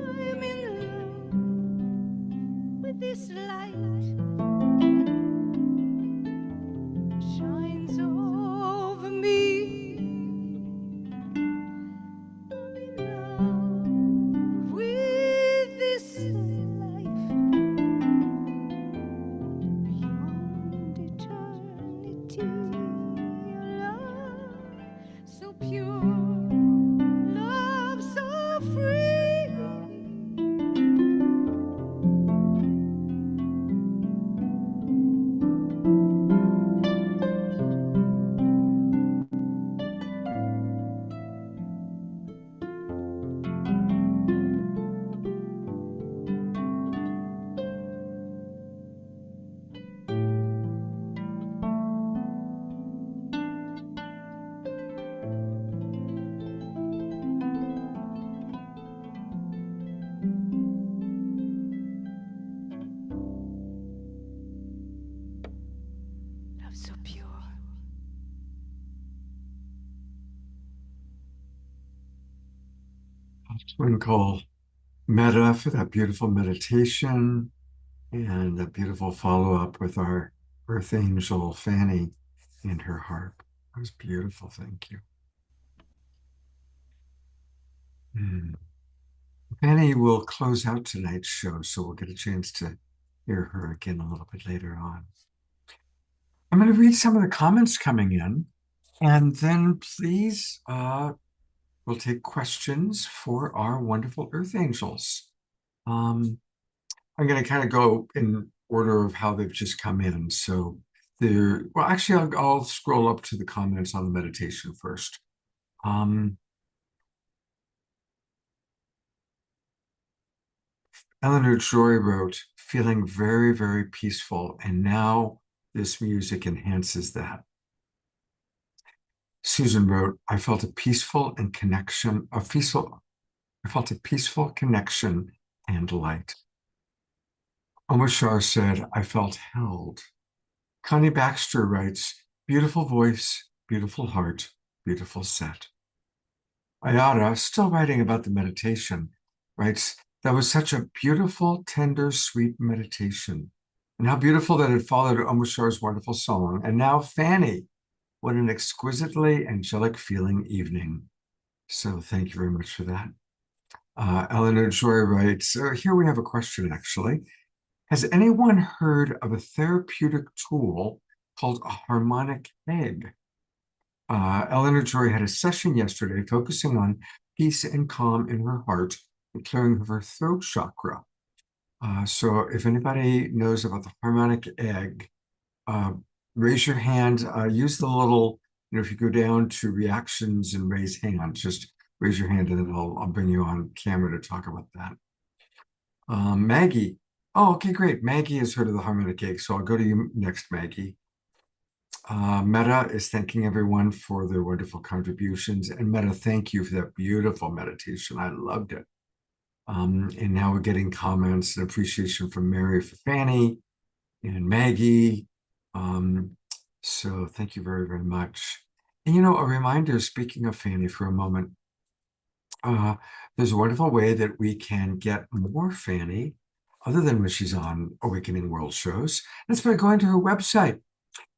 S7: I'm in love with this light, shines over me. I'm in love with this life beyond eternity. Your love so pure, love so free. Love so pure.
S2: Twinkle Meta for that beautiful meditation and that beautiful follow-up with our Earth Angel Fanny and her harp. That was beautiful. Thank you. Fanny will close out tonight's show, so we'll get a chance to hear her again a little bit later on. I'm going to read some of the comments coming in, and then please, we'll take questions for our wonderful Earth Angels. I'm going to kind of go in order of how they've just come in. So well, actually, I'll scroll up to the comments on the meditation first. Eleanor Joy wrote, feeling very, very peaceful, and now this music enhances that. Susan wrote, I felt a peaceful connection and light. Omashar said, I felt held. Connie Baxter writes, beautiful voice, beautiful heart, beautiful set. Ayara, still writing about the meditation, writes, that was such a beautiful, tender, sweet meditation. And how beautiful that it followed Omashar's wonderful song. And now Fanny, what an exquisitely angelic feeling evening. So thank you very much for that. Eleanor Joy writes, here we have a question actually. Has anyone heard of a therapeutic tool called a harmonic egg? Eleanor Joy had a session yesterday focusing on peace and calm in her heart and clearing of her throat chakra. So if anybody knows about the harmonic egg, raise your hand, use the little, if you go down to reactions and raise hand, just raise your hand and then I'll bring you on camera to talk about that. Maggie, oh, okay, great. Maggie has heard of the harmonic egg, so I'll go to you next, Maggie. Meta is thanking everyone for their wonderful contributions. And Meta, thank you for that beautiful meditation. I loved it. And now we're getting comments and appreciation from Mary for Fanny and Maggie. So thank you very, very much. And a reminder, speaking of Fanny for a moment, there's a wonderful way that we can get more Fanny other than when she's on Awakening World shows. That's by going to her website.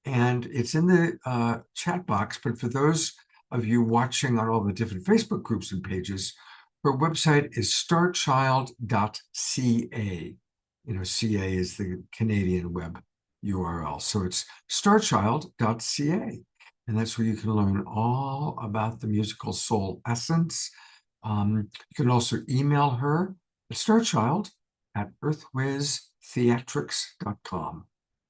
S2: And it's in the chat box. But for those of you watching on all the different Facebook groups and pages, her website is starchild.ca. You know, CA is the Canadian web URL. So it's starchild.ca. And that's where you can learn all about the musical soul essence. You can also email her at starchild@earthwiztheatrics.com.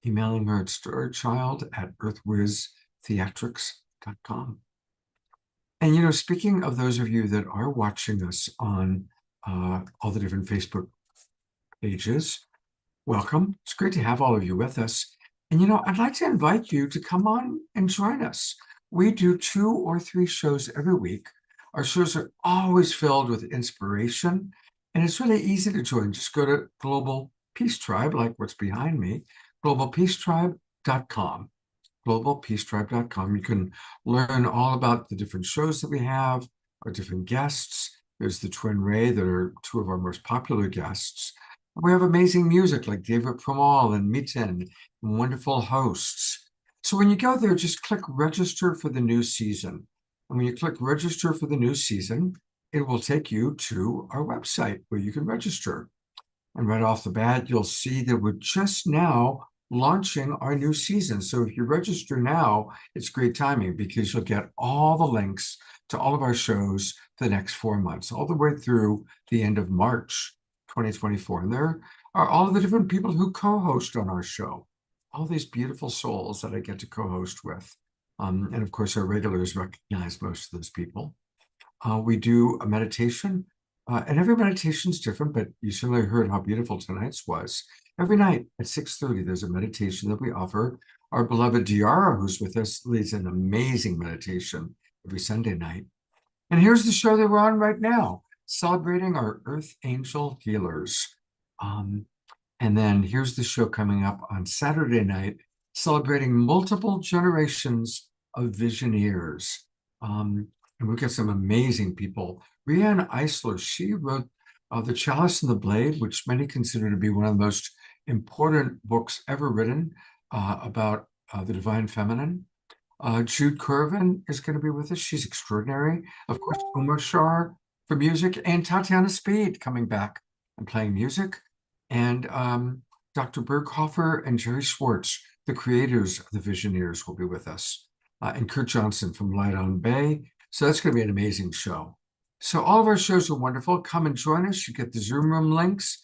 S2: Emailing her at starchild@earthwiztheatrics.com. And, you know, speaking of those of you that are watching us on all the different Facebook pages, welcome. It's great to have all of you with us. And, you know, I'd like to invite you to come on and join us. We do 2 or 3 shows every week. Our shows are always filled with inspiration, and it's really easy to join. Just go to Global Peace Tribe, like what's behind me, globalpeacetribe.com. globalpeacetribe.com. You can learn all about the different shows that we have, our different guests. There's the Twin Ray that are 2 of our most popular guests. We have amazing music like David Pramal and Miten, and wonderful hosts. So when you go there, just click register for the new season. And when you click register for the new season, it will take you to our website where you can register. And right off the bat, you'll see that we're just now launching our new season. So if you register now, it's great timing because you'll get all the links to all of our shows for the next 4 months, all the way through the end of March 2024. And there are all of the different people who co-host on our show, all these beautiful souls that I get to co-host with. And of course, our regulars recognize most of those people. We do a meditation, and every meditation is different, but you certainly heard how beautiful tonight's was. Every night at 6:30, there's a meditation that we offer. Our beloved Diara, who's with us, leads an amazing meditation every Sunday night. And here's the show that we're on right now, celebrating our Earth Angel Healers. And then here's the show coming up on Saturday night, celebrating multiple generations of Visioneers. And we've got some amazing people. Riane Eisler, she wrote The Chalice and the Blade, which many consider to be one of the most important books ever written about the divine feminine. Jude Curvin is going to be with us. She's extraordinary. Of course, Omar Shar for music, and Tatiana Speed coming back and playing music. And Dr. Berghofer and Jerry Schwartz, the creators of the Visioneers, will be with us. And Kurt Johnson from Light on Bay. So that's going to be an amazing show. So all of our shows are wonderful. Come and join us. You get the Zoom room links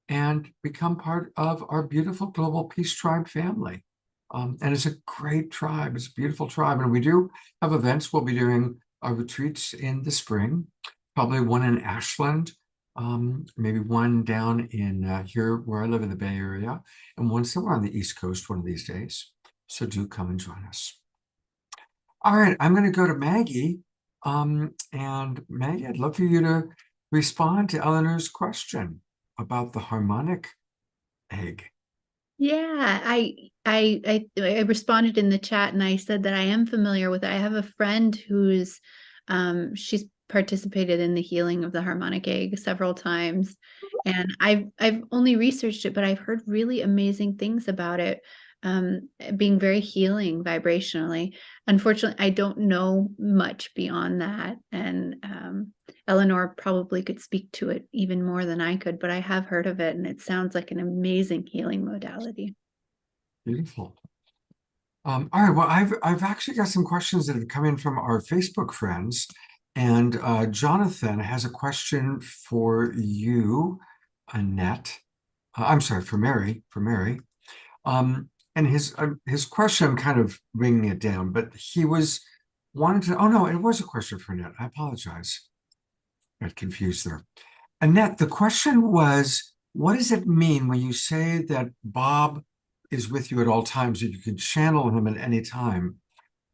S2: and become part of our beautiful Global Peace Tribe family. And it's a great tribe. It's a beautiful tribe. And we do have events. We'll be doing our retreats in the spring, probably one in Ashland, maybe one down in here where I live in the Bay Area, and one somewhere on the East Coast one of these days. So do come and join us. All right, I'm going to go to Maggie. And Maggie, I'd love for you to respond to Eleanor's question about the harmonic egg.
S3: Yeah, I responded in the chat and I said that I am familiar with it. I have a friend who's she's participated in the healing of the harmonic egg several times, and I've only researched it, but I've heard really amazing things about it, being very healing vibrationally. Unfortunately, I don't know much beyond that, and Eleanor probably could speak to it even more than I could, but I have heard of it, and it sounds like an amazing healing modality.
S2: Beautiful. All right, well, I've actually got some questions that have come in from our Facebook friends, and Jonathan has a question for you, Annette. I'm sorry, for Mary. And his question, I'm kind of bringing it down, but he was wanting to, oh no, it was a question for Annette. I apologize. Got confused there. Annette, the question was, what does it mean when you say that Bob is with you at all times, that you can channel him at any time?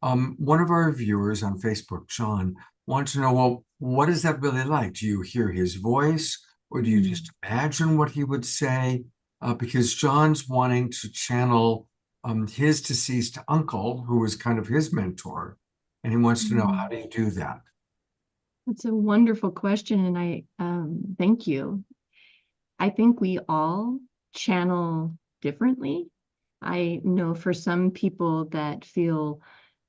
S2: One of our viewers on Facebook, John, wants to know, well, what is that really like? Do you hear his voice, or do you just imagine what he would say? Because John's wanting to channel his deceased uncle, who was kind of his mentor, and he wants to know, how do you do that?
S6: That's a wonderful question, and I thank you. I think we all channel differently. I know for some people that feel,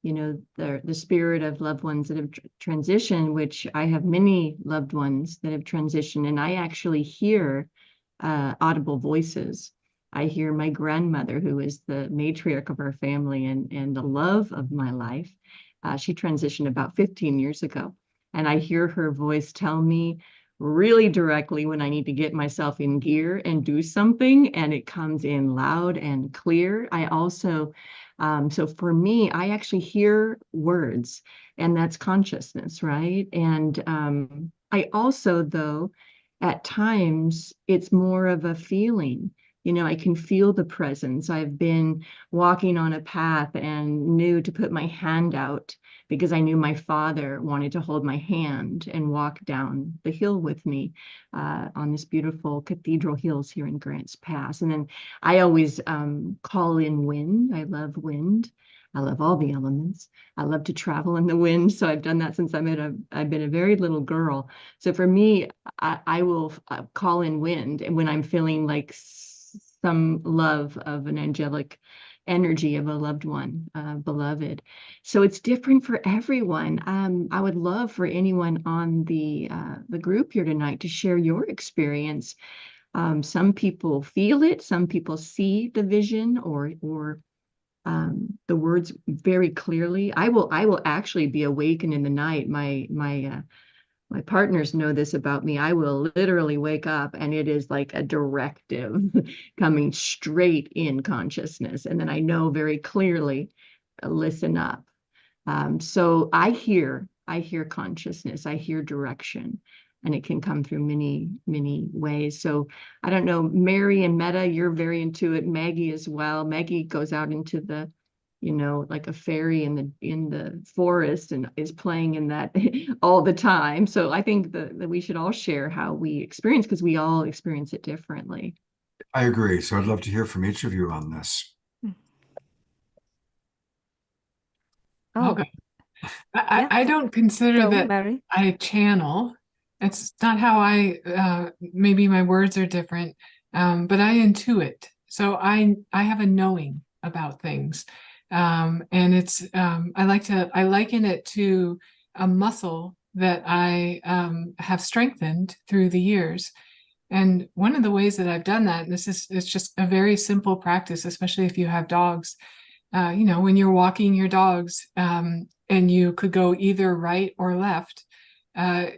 S6: you know, the spirit of loved ones that have transitioned, which I have many loved ones that have transitioned, and I actually hear audible voices. I hear my grandmother, who is the matriarch of our family and the love of my life. She transitioned about 15 years ago. And I hear her voice tell me really directly when I need to get myself in gear and do something, and it comes in loud and clear. I also, so for me, I actually hear words, and that's consciousness, right? And I also, though, at times it's more of a feeling. You know, I can feel the presence. I've been walking on a path and knew to put my hand out because I knew my father wanted to hold my hand and walk down the hill with me on this beautiful cathedral hills here in Grants Pass. And then I always call in wind. I love wind. I love all the elements. I love to travel in the wind. So I've done that since I've been a very little girl. So for me, I will call in wind, and when I'm feeling like some love of an angelic energy of a loved one, beloved. So it's different for everyone. I would love for anyone on the group here tonight to share your experience. Some people feel it, some people see the vision or the words very clearly. I will actually be awakened in the night. My partners know this about me. I will literally wake up and it is like a directive coming straight in consciousness. And then I know very clearly, listen up. So I hear consciousness, I hear direction, and it can come through many, many ways. So I don't know, Mary and Meta, you're very into it. Maggie as well. Maggie goes out into the, you know, like a fairy in the forest and is playing in that all the time. So I think that we should all share how we experience, because we all experience it differently.
S2: I agree. So I'd love to hear from each of you on this.
S4: Oh,
S5: Okay.
S4: yeah.
S5: I don't consider
S4: Go,
S5: that
S4: Mary.
S5: I channel. It's not how maybe my words are different, but I intuit. So I have a knowing about things. And it's, I liken it to a muscle that I have strengthened through the years. And one of the ways that I've done that, and it's just a very simple practice, especially if you have dogs, you know, when you're walking your dogs, and you could go either right or left,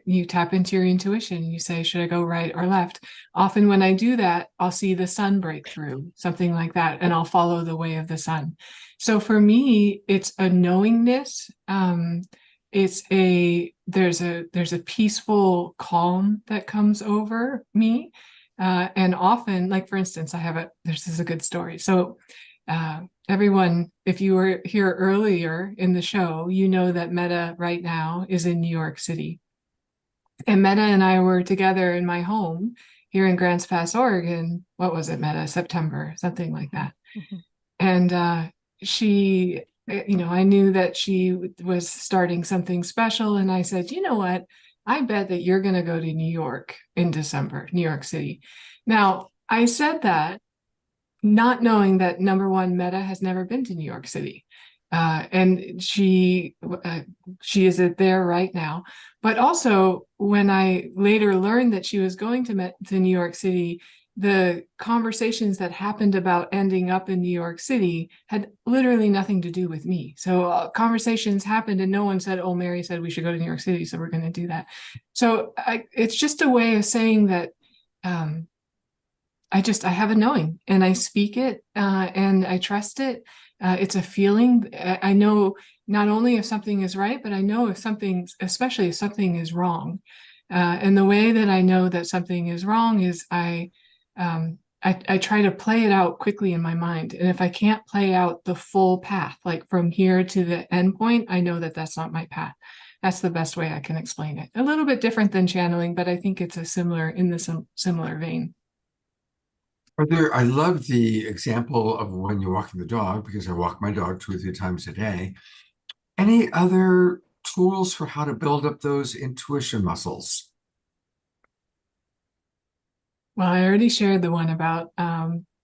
S5: you tap into your intuition. You say, should I go right or left? Often when I do that, I'll see the sun break through, something like that, and I'll follow the way of the sun. So for me, it's a knowingness. There's a peaceful calm that comes over me. And often, like for instance, this is a good story. So everyone, if you were here earlier in the show, you know that Meta right now is in New York City. And Meta and I were together in my home here in Grants Pass, Oregon. What was it, Meta? September, something like that.
S4: Mm-hmm.
S5: And she, you know, I knew that she was starting something special. And I said, you know what? I bet that you're going to go to New York in December, New York City. Now, I said that not knowing that, number one, Meta has never been to New York City. And she is there right now. But also, when I later learned that she was going to New York City, the conversations that happened about ending up in New York City had literally nothing to do with me. So conversations happened and no one said, oh, Mary said we should go to New York City, so we're going to do that. So it's just a way of saying that I have a knowing and I speak it and I trust it. It's a feeling. I know not only if something is right, but I know if something, especially if something is wrong. And the way that I know that something is wrong is I try to play it out quickly in my mind. And if I can't play out the full path, like from here to the end point, I know that that's not my path. That's the best way I can explain it. A little bit different than channeling, but I think it's in the similar vein.
S2: I love the example of when you're walking the dog, because I walk my dog 2 or 3 times a day. Any other tools for how to build up those intuition muscles?
S5: Well, I already shared the one about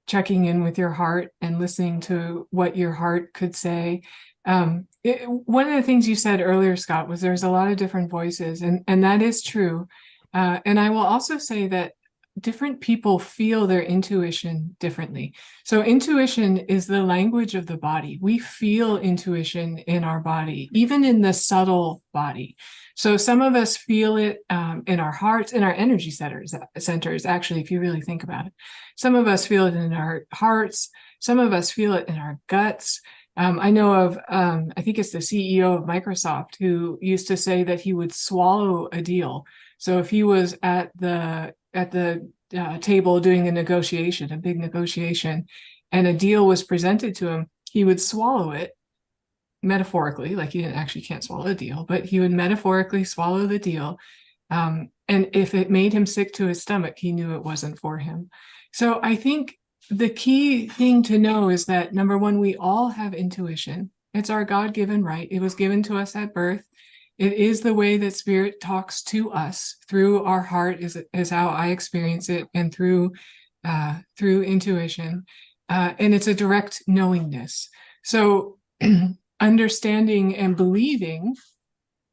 S5: checking in with your heart and listening to what your heart could say. One of the things you said earlier, Scott, was there's a lot of different voices, and that is true. And I will also say that different people feel their intuition differently. So intuition is the language of the body. We feel intuition in our body, even in the subtle body. So some of us feel it in our hearts, in our energy centers, actually, if you really think about it. Some of us feel it in our hearts. Some of us feel it in our guts. I know of, I think it's the CEO of Microsoft who used to say that he would swallow a deal. So if he was at the table doing a negotiation, a big negotiation, and a deal was presented to him, he would swallow it metaphorically, like he can't swallow a deal, but he would metaphorically swallow the deal. And if it made him sick to his stomach, he knew it wasn't for him. So I think the key thing to know is that, number one, we all have intuition. It's our God-given right. It was given to us at birth. It is the way that spirit talks to us through our heart, is how I experience it, and through intuition. And it's a direct knowingness. So understanding and believing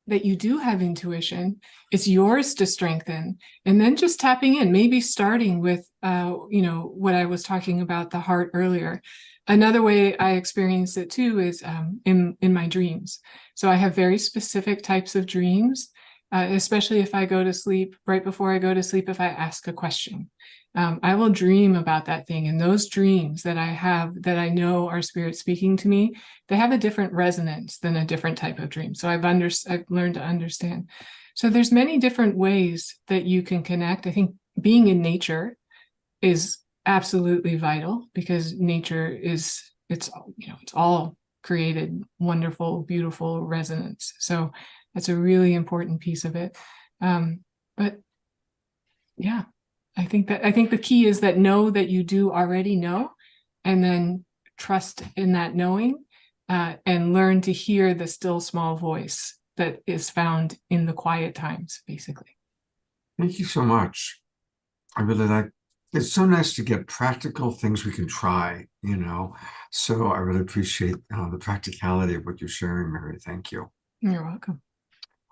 S5: that you do have intuition, it's yours to strengthen, and then just tapping in, maybe starting with what I was talking about, the heart earlier. Another way I experience it too is in my dreams. So I have very specific types of dreams, especially if I go to sleep. Right before I go to sleep, if I ask a question, I will dream about that thing. And those dreams that I have, that I know are spirit speaking to me, they have a different resonance than a different type of dream. So I've learned to understand. So there's many different ways that you can connect. I think being in nature is absolutely vital, because nature it's all created wonderful, beautiful resonance. So that's a really important piece of it. But yeah, I think the key is that know that you do already know, and then trust in that knowing, and learn to hear the still small voice that is found in the quiet times, basically.
S2: Thank you so much. I really like, it's so nice to get practical things we can try, So I really appreciate the practicality of what you're sharing, Mary. Thank you.
S5: You're welcome.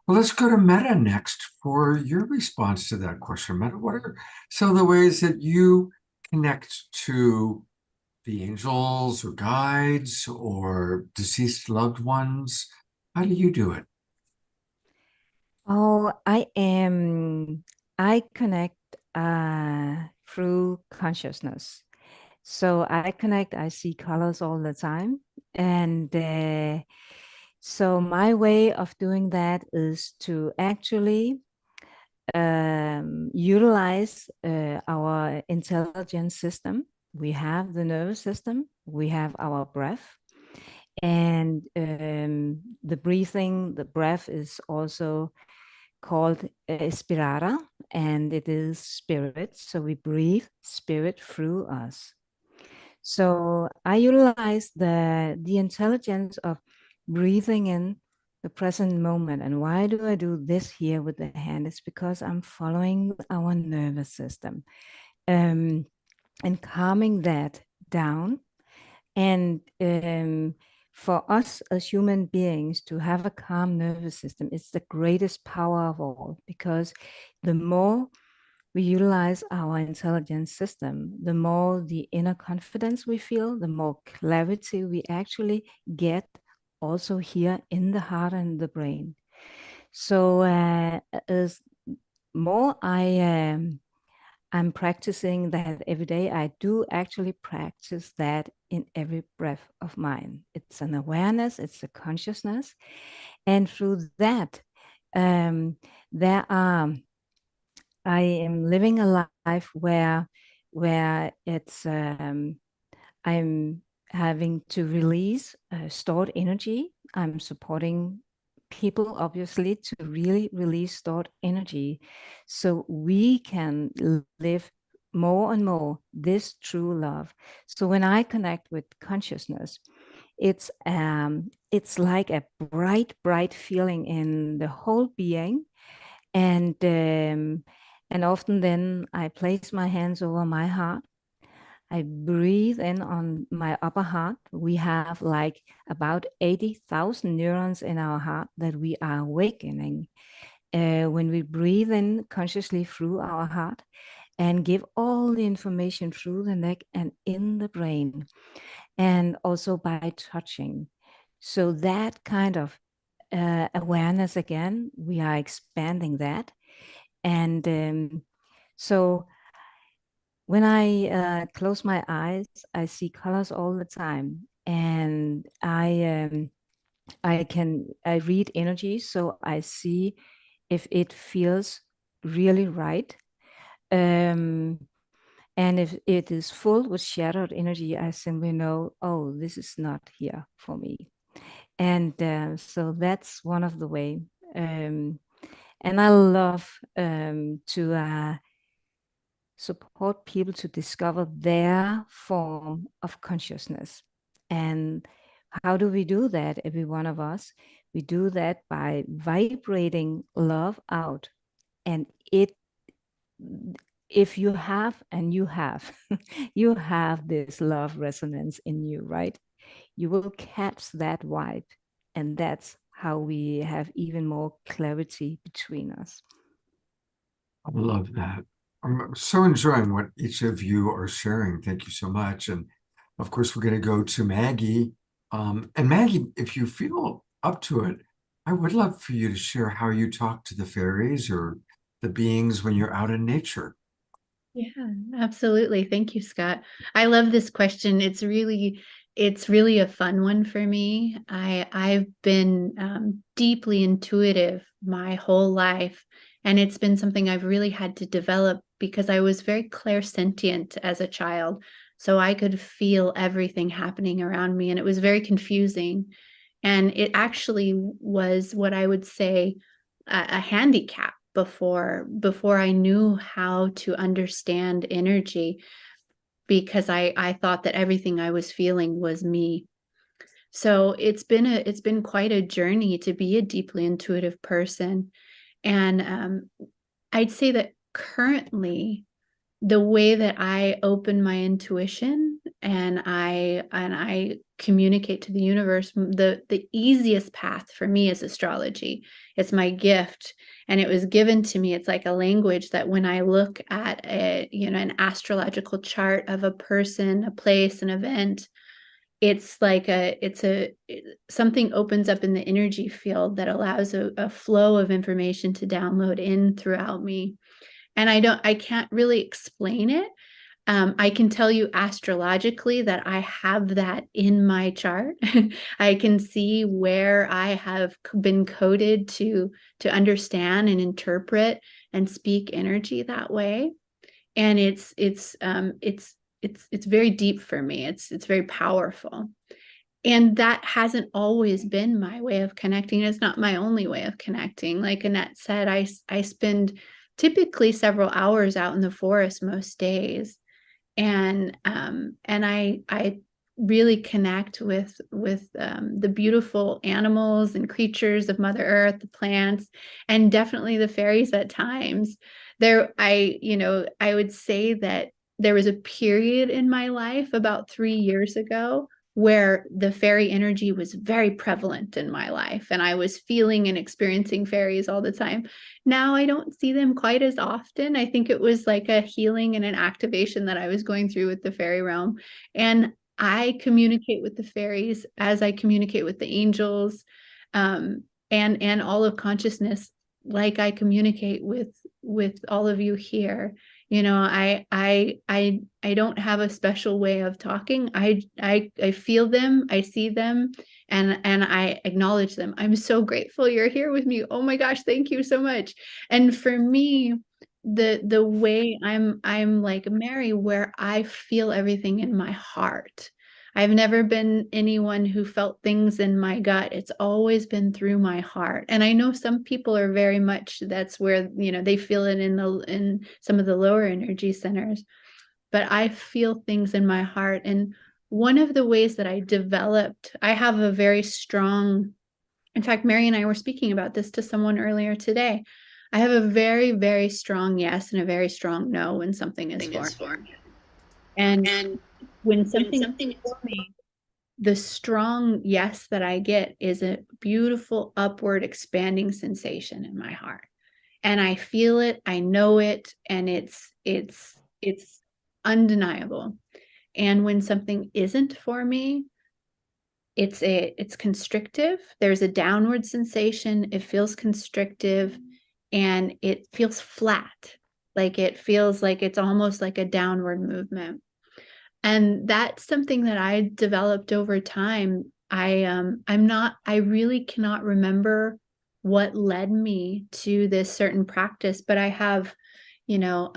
S2: Well, let's go to Meta next for your response to that question. Meta, what are some of the ways that you connect to the angels or guides or deceased loved ones? How do you do it?
S4: Oh, I connect through consciousness. So I see colors all the time. And so my way of doing that is to actually utilize our intelligence system. We have the nervous system, we have our breath, and the breathing, the breath is also called Inspirata, and it is spirit. So we breathe spirit through us. So I utilize the intelligence of breathing in the present moment. And why do I do this here with the hand? It's because I'm following our nervous system and calming that down. And for us as human beings to have a calm nervous system, it's the greatest power of all, because the more we utilize our intelligence system, the more the inner confidence we feel, the more clarity we actually get also here in the heart and the brain. So as more I'm practicing that every day, I do actually practice that in every breath of mine. It's an awareness, it's a consciousness. And through that, I am living a life where it's I'm having to release stored energy. I'm supporting people, obviously, to really release stored energy, so we can live more and more this true love. So when I connect with consciousness, it's like a bright feeling in the whole being, and And often then I place my hands over my heart. I breathe in on my upper heart. We have like about 80,000 neurons in our heart that we are awakening when we breathe in consciously through our heart and give all the information through the neck and in the brain, and also by touching. So that kind of awareness again, we are expanding that. And so when I close my eyes, I see colors all the time, and I read energy, so I see if it feels really right. And if it is full with shattered energy, I simply know, oh, this is not here for me. And so that's one of the way. And I love to support people to discover their form of consciousness. And how do we do that, every one of us? We do that by vibrating love out. And if you have, and you have, you have this love resonance in you, right? You will catch that vibe. And that's how we have even more clarity between us.
S2: I love that. I'm so enjoying what each of you are sharing. Thank you so much. And of course, we're going to go to Maggie. And Maggie, if you feel up to it, I would love for you to share how you talk to the fairies or the beings when you're out in nature.
S3: Yeah, absolutely. Thank you, Scott. I love this question. It's really a fun one for me. I've been deeply intuitive my whole life, and it's been something I've really had to develop because I was very clairsentient as a child. So I could feel everything happening around me, and it was very confusing. And it actually was what I would say a handicap before I knew how to understand energy, because I thought that everything I was feeling was me. So it's been quite a journey to be a deeply intuitive person. And I'd say that currently the way that I open my intuition and I communicate to the universe, the easiest path for me is astrology. It's my gift, and it was given to me. It's like a language that when I look at an astrological chart of a person, a place, an event, it's like something opens up in the energy field that allows a flow of information to download in throughout me. And I can't really explain it. I can tell you astrologically that I have that in my chart. I can see where I have been coded to understand and interpret and speak energy that way. And it's very deep for me. It's very powerful. And that hasn't always been my way of connecting. It's not my only way of connecting. Like Annette said, I spend typically several hours out in the forest most days. And I really connect with the beautiful animals and creatures of Mother Earth, the plants, and definitely the fairies at times. I would say that there was a period in my life about 3 years ago where the fairy energy was very prevalent in my life, and I was feeling and experiencing fairies all the time. Now I don't see them quite as often. I think it was like a healing and an activation that I was going through with the fairy realm. And I communicate with the fairies as I communicate with the angels, and all of consciousness, like I communicate with all of you here. I don't have a special way of talking. I feel them, I see them, and I acknowledge them. I'm so grateful you're here with me. Oh my gosh, thank you so much. And for me, the way I'm like Mary, where I feel everything in my heart. I've never been anyone who felt things in my gut. It's always been through my heart. And I know some people are very much, that's where, they feel it in some of the lower energy centers. But I feel things in my heart. And one of the ways that I have a very strong, in fact, Mary and I were speaking about this to someone earlier today. I have a very, very strong yes and a very strong no when something is for me. And when something is for me, the strong yes that I get is a beautiful upward expanding sensation in my heart. And I feel it, I know it, and it's undeniable. And when something isn't for me, it's constrictive. There's a downward sensation. It feels constrictive and it feels flat. Like it feels like it's almost like a downward movement. And that's something that I developed over time. I really cannot remember what led me to this certain practice, but I have, you know,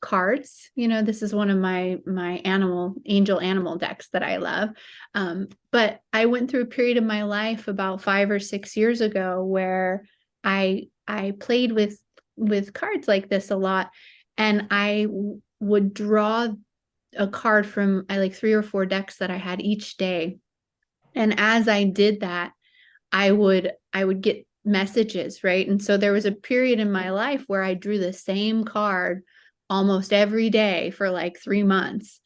S3: cards. You know, this is one of my angel animal decks that I love. But I went through a period of my life about 5 or 6 years ago where I played with cards like this a lot, and I would draw a card from like 3 or 4 decks that I had each day. And as I did that, I would get messages, right? And so there was a period in my life where I drew the same card almost every day for like 3 months.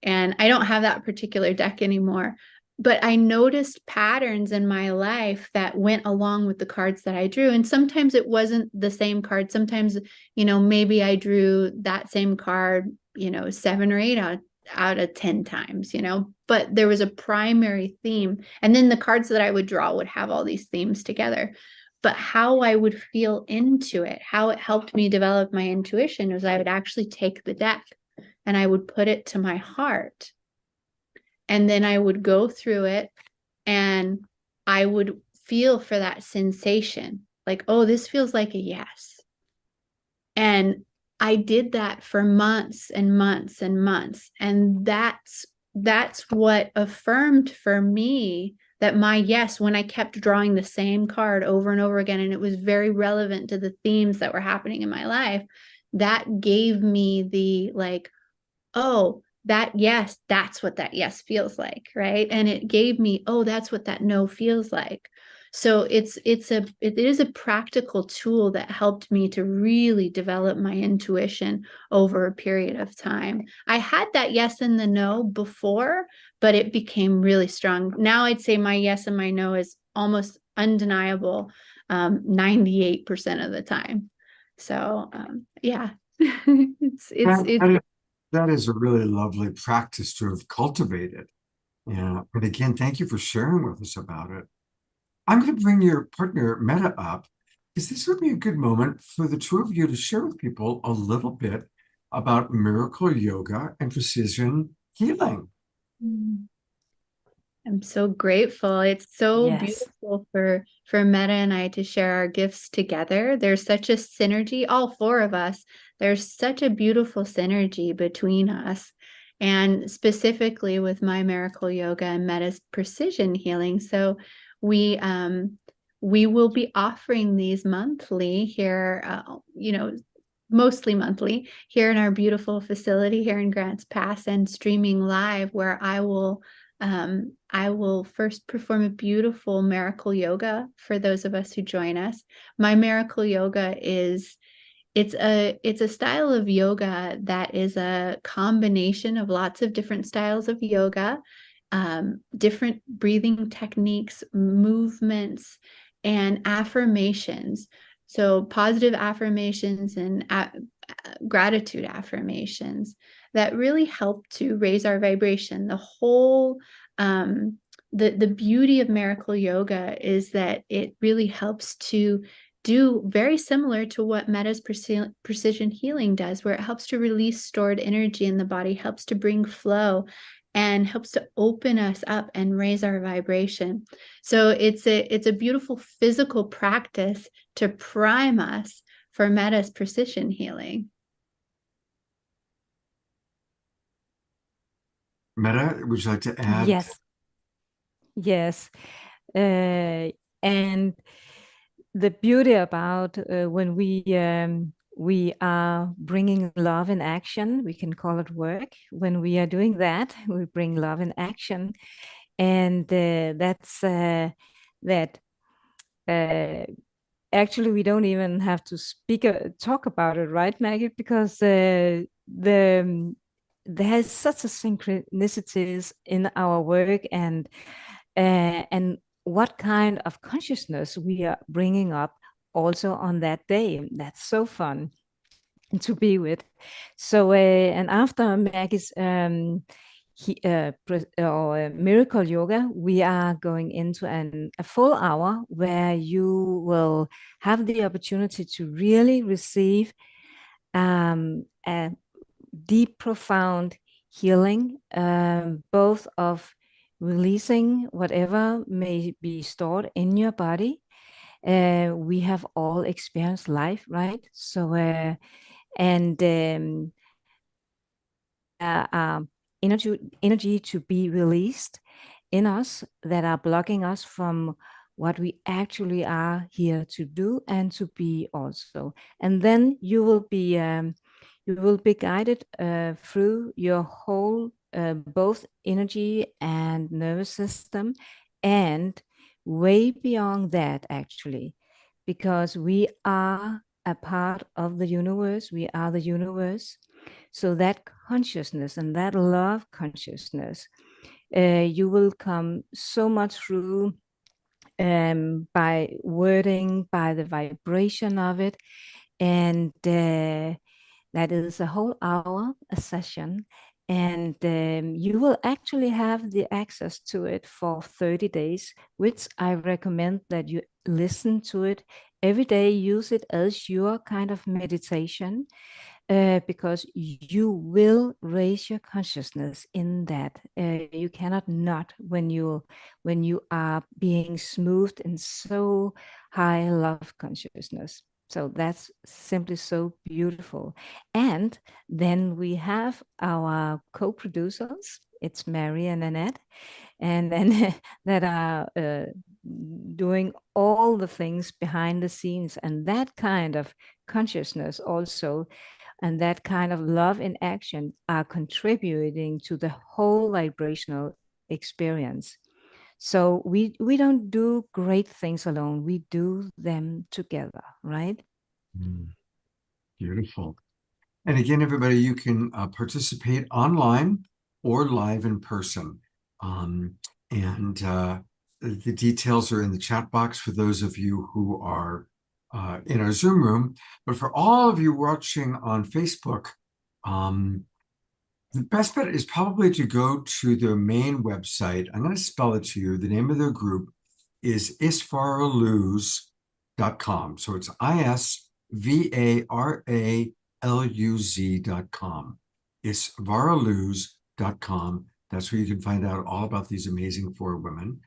S3: And I don't have that particular deck anymore, but I noticed patterns in my life that went along with the cards that I drew. And sometimes it wasn't the same card. Sometimes, you know, maybe I drew that same card, you know, 7 or 8 out of 10 times, you know, but there was a primary theme. And then the cards that I would draw would have all these themes together. But how I would feel into it, how it helped me develop my intuition, was I would actually take the deck and I would put it to my heart. And then I would go through it and I would feel for that sensation, like, oh, this feels like a yes. And I did that for months and months and months. And that's what affirmed for me that my yes, when I kept drawing the same card over and over again, and it was very relevant to the themes that were happening in my life, that gave me the like, oh, that yes, that's what that yes feels like, right? And it gave me, oh, that's what that no feels like. So it is a practical tool that helped me to really develop my intuition over a period of time. I had that yes and the no before, but it became really strong. Now I'd say my yes and my no is almost undeniable 98% of the time. So yeah,
S2: That is a really lovely practice to have cultivated. Yeah. But again, thank you for sharing with us about it. I'm going to bring your partner Meta up, because this would be a good moment for the two of you to share with people a little bit about miracle yoga and precision healing.
S3: I'm so grateful. It's so
S4: Yes.
S3: beautiful for Meta and I to share our gifts together. There's such a synergy, all 4 of us. There's such a beautiful synergy between us. And specifically with my miracle yoga and Meta's precision healing. So we will be offering these monthly here, you know, mostly monthly here in our beautiful facility here in Grants Pass, and streaming live, where I will first perform a beautiful miracle yoga for those of us who join us. My miracle yoga it's a style of yoga that is a combination of lots of different styles of yoga, different breathing techniques, movements, and affirmations. So positive affirmations and gratitude affirmations that really help to raise our vibration. The whole the beauty of miracle yoga is that it really helps to do very similar to what Meta's precision healing does, where it helps to release stored energy in the body, helps to bring flow, and helps to open us up and raise our vibration. So it's a beautiful physical practice to prime us for Meta's precision healing.
S2: Meta, would you like to add?
S4: Yes. And the beauty about when we are bringing love in action, we can call it work. When we are doing that, we bring love in action, and that's that actually we don't even have to talk about it, right, Maggie? Because there's such a synchronicities in our work, and what kind of consciousness we are bringing up also on that day. That's so fun to be with. So and after Maggie's miracle yoga, we are going into a full hour where you will have the opportunity to really receive a deep, profound healing, both of releasing whatever may be stored in your body. We have all experienced life, right? So and energy to be released in us that are blocking us from what we actually are here to do and to be also. And then you will be guided through your whole both energy and nervous system, and way beyond that, actually, because we are a part of the universe. We are the universe. So that consciousness and that love consciousness, you will come so much through by wording, by the vibration of it. And that is a whole hour, a session. And you will actually have the access to it for 30 days, which I recommend that you listen to it every day. Use it as your kind of meditation, because you will raise your consciousness in that. You cannot not when you are being smoothed in so high love consciousness. So that's simply so beautiful. And then we have our co-producers. It's Mary and Annette, and then that are doing all the things behind the scenes. And that kind of consciousness also, and that kind of love in action, are contributing to the whole vibrational experience. So we don't do great things alone. We do them together, right?
S2: Beautiful. And again, everybody, you can participate online or live in person. And the details are in the chat box for those of you who are in our Zoom room. But for all of you watching on Facebook, the best bet is probably to go to their main website. I'm going to spell it to you. The name of their group is isvaraluz.com. So it's ISVARALUZ.com. Isvaraluz.com. That's where you can find out all about these amazing 4 women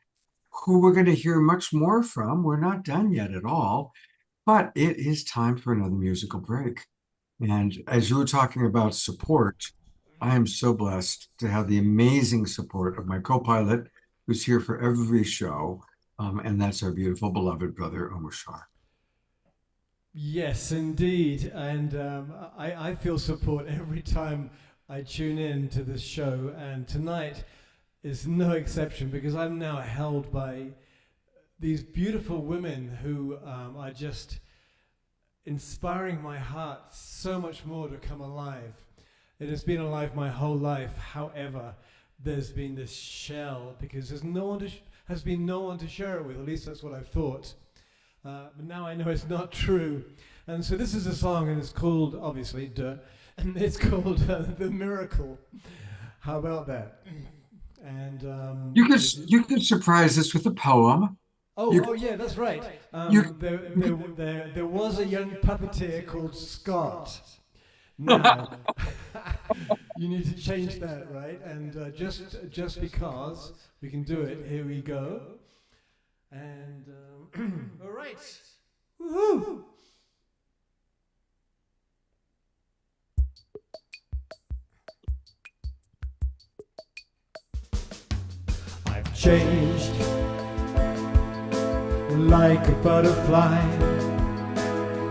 S2: who we're going to hear much more from. We're not done yet at all, but it is time for another musical break. And as you were talking about support, I am so blessed to have the amazing support of my co-pilot, who's here for every show, and that's our beautiful, beloved brother, Omar Shah.
S8: Yes, indeed. And I feel support every time I tune in to this show. And tonight is no exception, because I'm now held by these beautiful women who are just inspiring my heart so much more to come alive. It has been alive my whole life. However, there's been this shell because there's no one has been no one to share it with. At least that's what I thought. But now I know it's not true. And so this is a song, and it's called, obviously, and it's called The Miracle. How about that? And
S2: you could surprise us with a poem.
S8: Oh yeah, that's right. There was a young puppeteer called Scott. Now, you need to change that, right? And just because we can do it, here we go. And all right, woohoo! I've changed like a butterfly.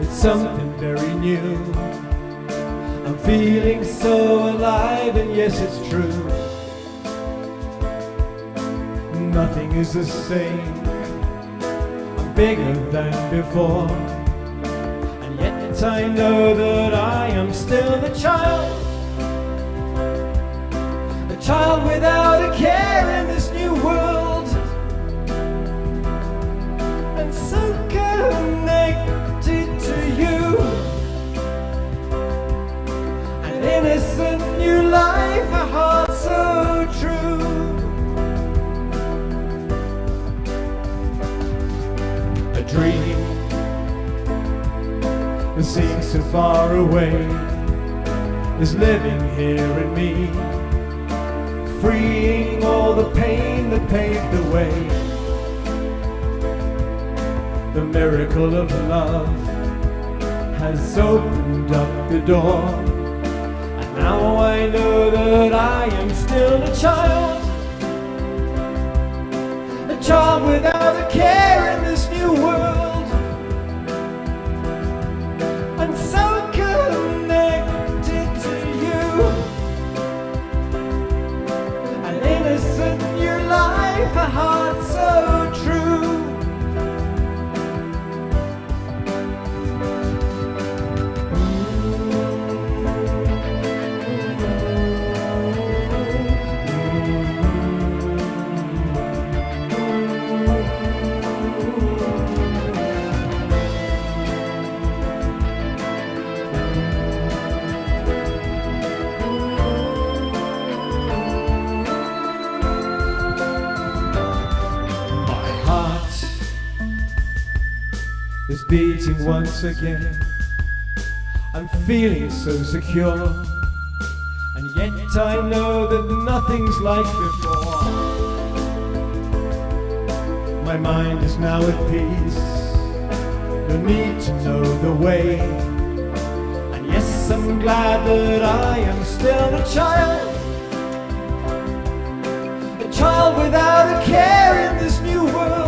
S8: It's something very new. I'm feeling so alive, and yes, it's true. Nothing is the same. I'm bigger than before. And yet I know that I am still the child without a care in this new world, and so connected to you. An innocent new life, a heart so true. A dream that seems so far away is living here in me, freeing all the pain that paved the way. The miracle of love has opened up the door, and now I know that I am still a child without a care in this new world, and so connected to you. An innocent new life, a heart so true. Is beating once again. I'm feeling so secure, and yet I know that nothing's like before. My mind is now at peace, no need to know the way. And yes, I'm glad that I am still a child without a care in this new world.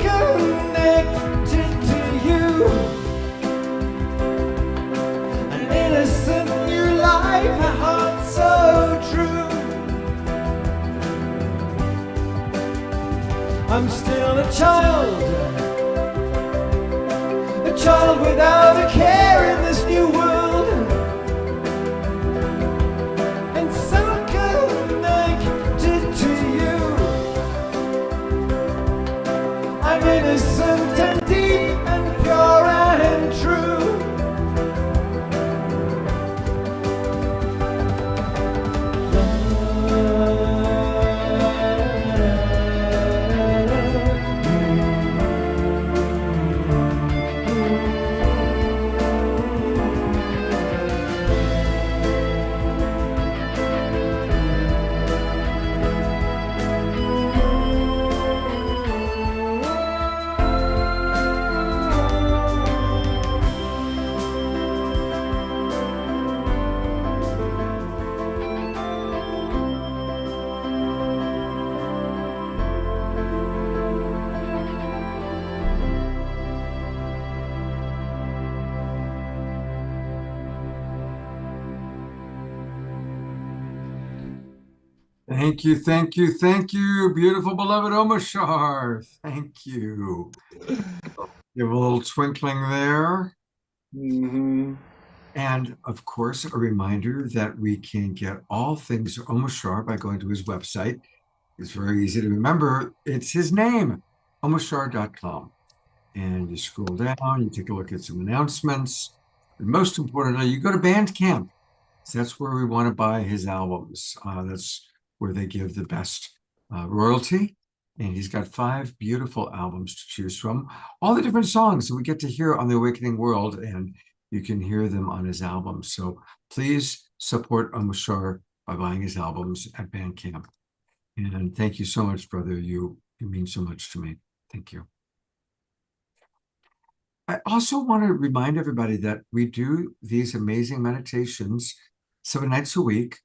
S8: Connected to you, an innocent new life, a heart so true. I'm still a child without a care in this new world, and so connected to you. I'm innocent and deep and pure and true.
S2: Thank you, thank you, thank you, beautiful beloved Omashar. Thank you. Give a little twinkling there. And of course, a reminder that we can get all things Omashar by going to his website. It's very easy to remember. It's his name, omashar.com. And you scroll down, you take a look at some announcements. And most importantly, you go to Bandcamp. So that's where we want to buy his albums. That's where they give the best royalty. And he's got 5 beautiful albums to choose from. All the different songs that we get to hear on The Awakening World, and you can hear them on his albums. So please support Omashar by buying his albums at Bandcamp. And thank you so much, brother. You mean so much to me. Thank you. I also want to remind everybody that we do these amazing meditations 7 nights a week.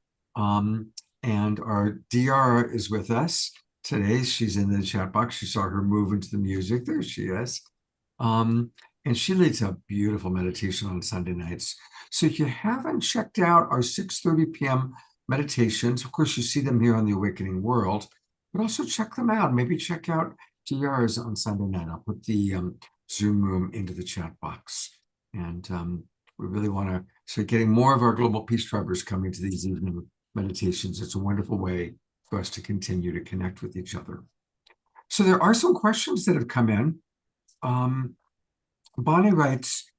S2: And our DR is with us today. She's in the chat box. You saw her move into the music. There she is. And she leads a beautiful meditation on Sunday nights. So if you haven't checked out our 6:30 p.m. meditations, of course, you see them here on The Awakening World. but also check them out. Maybe check out TR's on Sunday night. I'll put the Zoom room into the chat box. And we really want to start getting more of our Global Peace Tribers coming to these evening meditations. It's a wonderful way for us to continue to connect with each other. So there are some questions that have come in. Bonnie writes,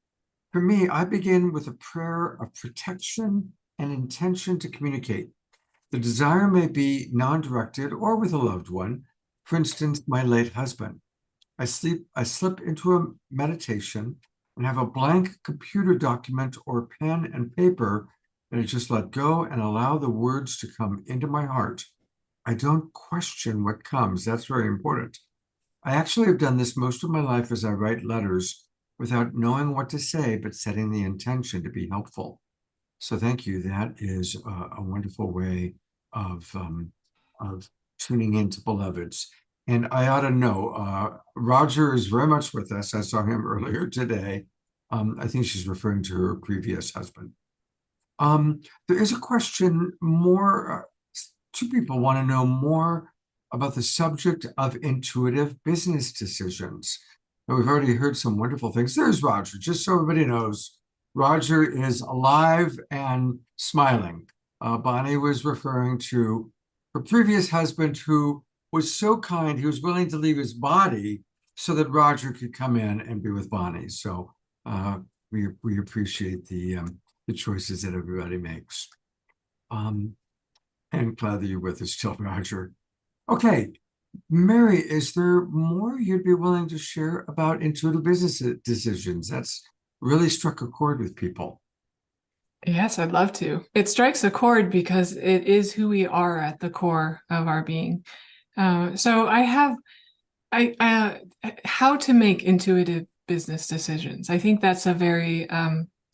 S2: for me, I begin with a prayer of protection and intention to communicate. The desire may be non-directed or with a loved one, for instance, my late husband. I slip into a meditation and have a blank computer document or pen and paper, and I just let go and allow the words to come into my heart. I don't question what comes. That's very important. I actually have done this most of my life as I write letters without knowing what to say, but setting the intention to be helpful. So thank you. That is a wonderful way of tuning into beloveds. And I ought to know, Roger is very much with us. I saw him earlier today. I think she's referring to her previous husband. There is a question more, two people want to know more about the subject of intuitive business decisions. And we've already heard some wonderful things. There's Roger, just so everybody knows. Roger is alive and smiling. Bonnie was referring to her previous husband who was so kind, he was willing to leave his body so that Roger could come in and be with Bonnie. So we appreciate the choices that everybody makes. And glad that you're with us still, Roger. Okay, Mary, is there more you'd be willing to share about intuitive business decisions? That's really struck a chord with people.
S5: Yes, I'd love to. It strikes a chord because it is who we are at the core of our being. So how to make intuitive business decisions. I think that's a very,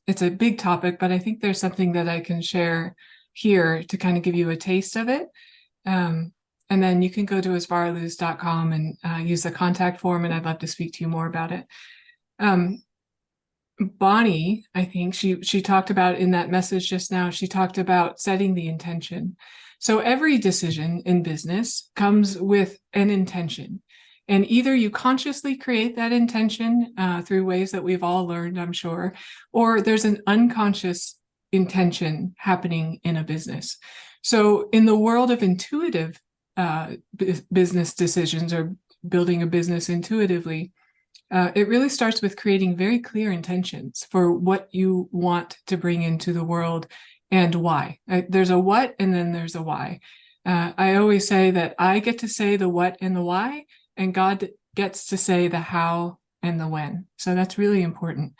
S5: it's a big topic, but I think there's something that I can share here to kind of give you a taste of it. And then you can go to asvaraluz.com and use the contact form, and I'd love to speak to you more about it. Bonnie, I think she talked about in that message just now, she talked about setting the intention. So every decision in business comes with an intention. And either you consciously create that intention through ways that we've all learned, I'm sure, or there's an unconscious intention happening in a business. So in the world of intuitive business decisions or building a business intuitively, it really starts with creating very clear intentions for what you want to bring into the world and why. There's a what and then there's a why. I always say that I get to say the what and the why, and God gets to say the how and the when. So that's really important.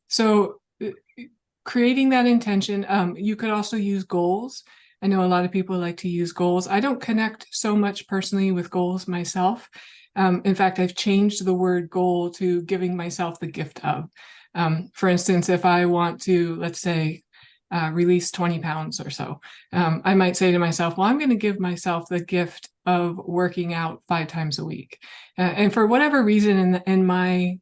S5: So creating that intention, you could also use goals. I know a lot of people like to use goals. I don't connect so much personally with goals myself. In fact, I've changed the word goal to giving myself the gift of. For instance, if I want to, let's say, release 20 pounds or so, I might say to myself, well, I'm going to give myself the gift of working out 5 times a week. And for whatever reason in my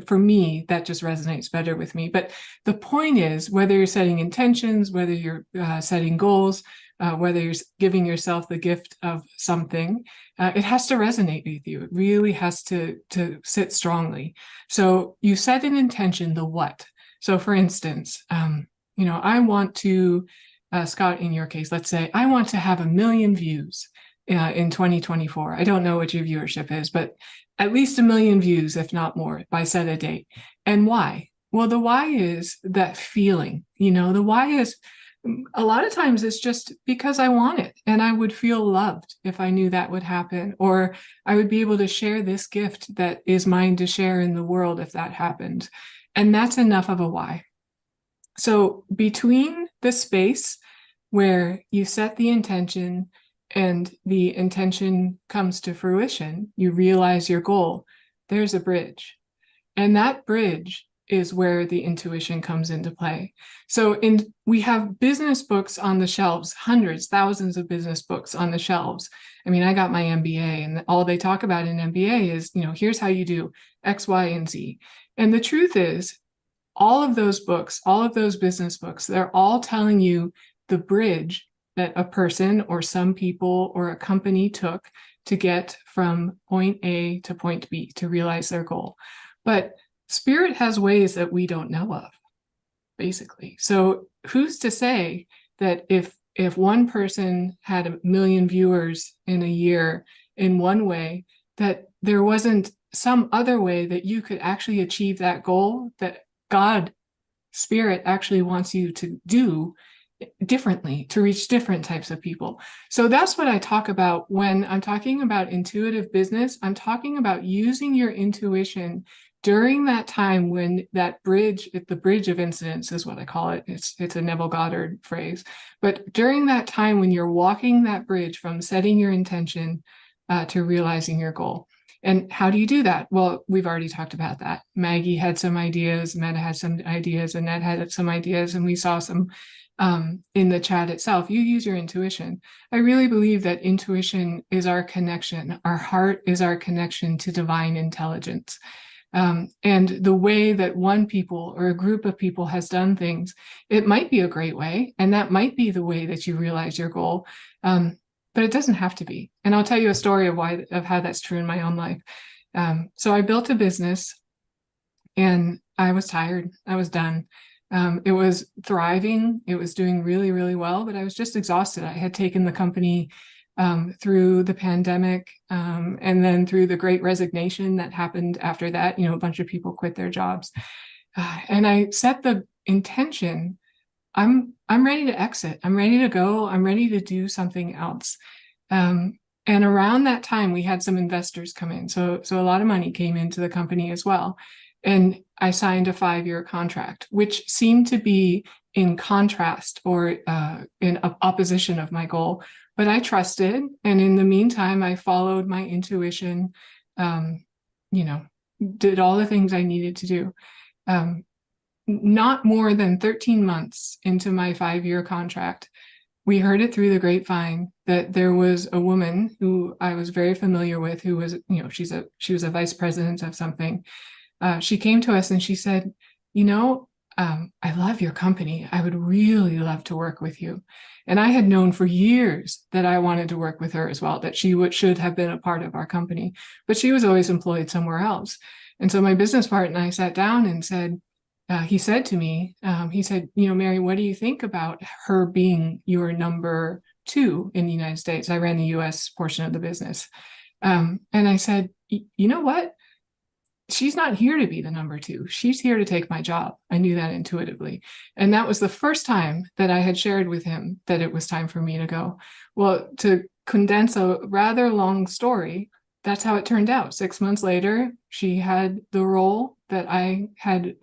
S5: for me, that just resonates better with me. But the point is, whether you're setting intentions, whether you're setting goals, whether you're giving yourself the gift of something, it has to resonate with you. It really has to sit strongly. So you set an intention, the what. So for instance, I want to, Scott, in your case, let's say, I want to have 1 million views in 2024. I don't know what your viewership is, but at least 1 million views, if not more, by set a date. And why? Well, the why is that feeling. The why is, a lot of times it's just because I want it, and I would feel loved if I knew that would happen, or I would be able to share this gift that is mine to share in the world if that happened. And that's enough of a why. So between the space where you set the intention and the intention comes to fruition, you realize your goal, there's a bridge. And that bridge is where the intuition comes into play. So we have business books on the shelves, hundreds, thousands of business books on the shelves. I mean, I got my MBA, and all they talk about in MBA is, here's how you do X, Y, and Z. And the truth is, all of those books, all of those business books, they're all telling you the bridge that a person or some people or a company took to get from point A to point B to realize their goal. But spirit has ways that we don't know of, basically. So who's to say that if one person had 1 million viewers in a year in one way, that there wasn't some other way that you could actually achieve that goal that God, spirit, actually wants you to do differently to reach different types of people. So that's what I talk about when I'm talking about intuitive business. I'm talking about using your intuition during that time when that bridge, the bridge of incidents is what I call it. It's a Neville Goddard phrase. But during that time when you're walking that bridge from setting your intention to realizing your goal. And how do you do that? Well, we've already talked about that. Maggie had some ideas, Meta had some ideas, Annette had some ideas, and we saw some in the chat itself. You use your intuition. I really believe that intuition is our connection. Our heart is our connection to divine intelligence. And the way that one people or a group of people has done things, it might be a great way, and that might be the way that you realize your goal. But it doesn't have to be. And I'll tell you a story of how that's true in my own life. So I built a business and I was tired. I was done. It was thriving. It was doing really, really well, but I was just exhausted. I had taken the company through the pandemic and then through the great resignation that happened after that. A bunch of people quit their jobs. And I set the intention, I'm ready to exit. I'm ready to go. I'm ready to do something else. And around that time, we had some investors come in. So a lot of money came into the company as well. And I signed a 5-year contract, which seemed to be in contrast or in opposition of my goal. But I trusted. And in the meantime, I followed my intuition, did all the things I needed to do. Not more than 13 months into my 5-year contract, we heard it through the grapevine that there was a woman who I was very familiar with, who was, she was a vice president of something. She came to us and she said, I love your company. I would really love to work with you. And I had known for years that I wanted to work with her as well, that she should have been a part of our company, but she was always employed somewhere else. And so my business partner and I sat down and said, he said to me, Mary, what do you think about her being your number 2 in the United States? I ran the US portion of the business. And I said, you know what? She's not here to be the number 2. She's here to take my job. I knew that intuitively. And that was the first time that I had shared with him that it was time for me to go. Well, to condense a rather long story, that's how it turned out. 6 months later, she had the role that I had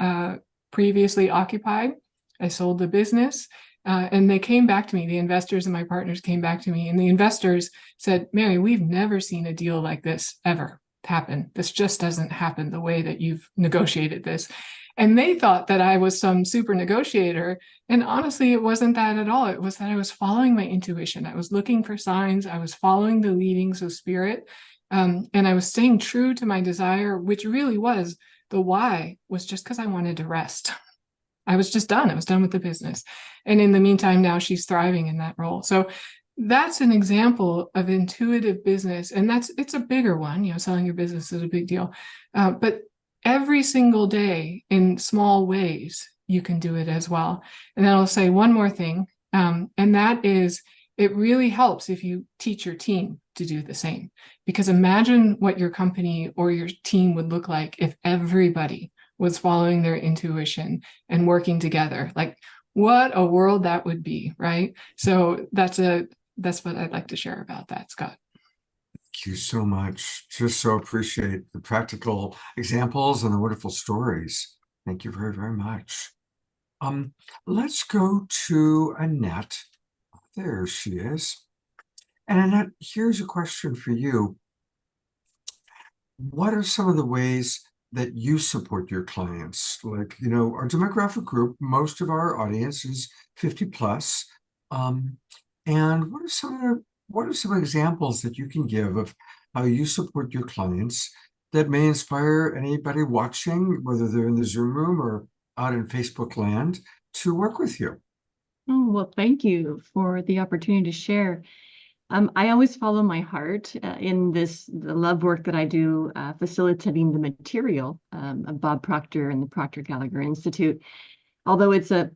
S5: previously occupied. I sold the business and they came back to me. The investors and my partners came back to me, and the investors said, Mary, we've never seen a deal like this ever happen. This just doesn't happen the way that you've negotiated this. And they thought that I was some super negotiator. And honestly, it wasn't that at all. It was that I was following my intuition. I was looking for signs. I was following the leadings of spirit. And I was staying true to my desire, which really was the why was just because I wanted to rest. I was just done. I was done with the business. And in the meantime, now she's thriving in that role. So that's an example of intuitive business. And it's a bigger one, selling your business is a big deal. But every single day in small ways, you can do it as well. And then I'll say one more thing. And that is, it really helps if you teach your team to do the same. Because imagine what your company or your team would look like if everybody was following their intuition and working together. Like, what a world that would be, right? So that's what I'd like to share about that, Scott.
S2: Thank you so much. Just so appreciate the practical examples and the wonderful stories. Thank you very, very much. Let's go to Annette. There she is. And Annette, here's a question for you. What are some of the ways that you support your clients? Like, our demographic group, most of our audience is 50 plus. And what are some examples that you can give of how you support your clients that may inspire anybody watching, whether they're in the Zoom room or out in Facebook land, to work with you?
S6: Oh, well, thank you for the opportunity to share. I always follow my heart in the love work that I do, facilitating the material of Bob Proctor and the Proctor Gallagher Institute. Although it's a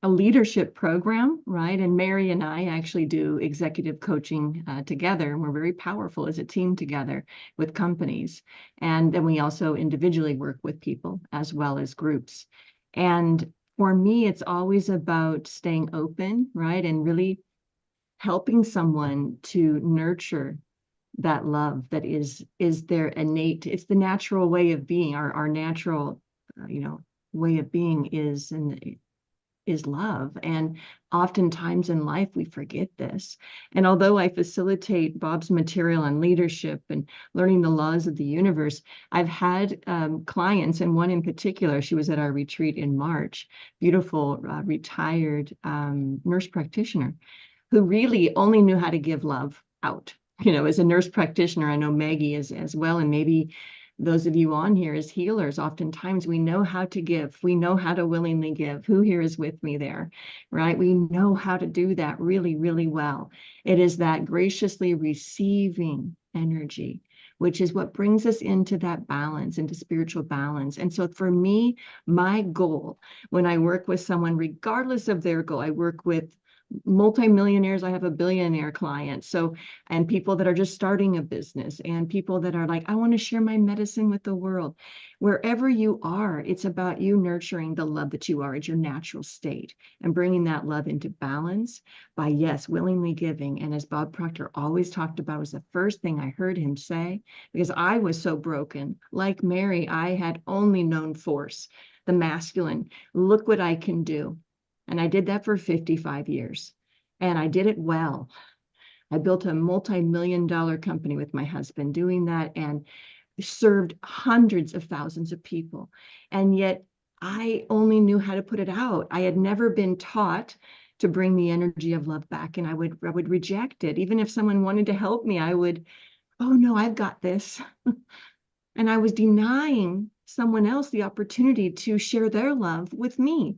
S6: leadership program, right? And Mary and I actually do executive coaching together, and we're very powerful as a team together with companies. And then we also individually work with people as well as groups. And for me, it's always about staying open, right? And really helping someone to nurture that love that is their innate, it's the natural way of being, our natural, way of being is love. And oftentimes in life we forget this. And although I facilitate Bob's material on leadership and learning the laws of the universe, I've had clients, and one in particular, she was at our retreat in March, beautiful retired nurse practitioner who really only knew how to give love out. As a nurse practitioner, I know Maggie is as well, and maybe those of you on here as healers, oftentimes we know how to give. We know how to willingly give. Who here is with me there, right? We know how to do that really, really well. It is that graciously receiving energy, which is what brings us into that balance, into spiritual balance. And so for me, my goal when I work with someone, regardless of their goal, I work with multimillionaires. I have a billionaire client. So, and people that are just starting a business, and people that are like, I want to share my medicine with the world. Wherever you are, it's about you nurturing the love that you are at your natural state and bringing that love into balance by, yes, willingly giving. And as Bob Proctor always talked about, was the first thing I heard him say, because I was so broken. Like Mary, I had only known force, the masculine. Look what I can do. And I did that for 55 years, and I did it well. I built a multi-million-dollar company with my husband doing that, and served hundreds of thousands of people. And yet I only knew how to put it out. I had never been taught to bring the energy of love back, and I would reject it. Even if someone wanted to help me, I would, oh no, I've got this. And I was denying someone else the opportunity to share their love with me.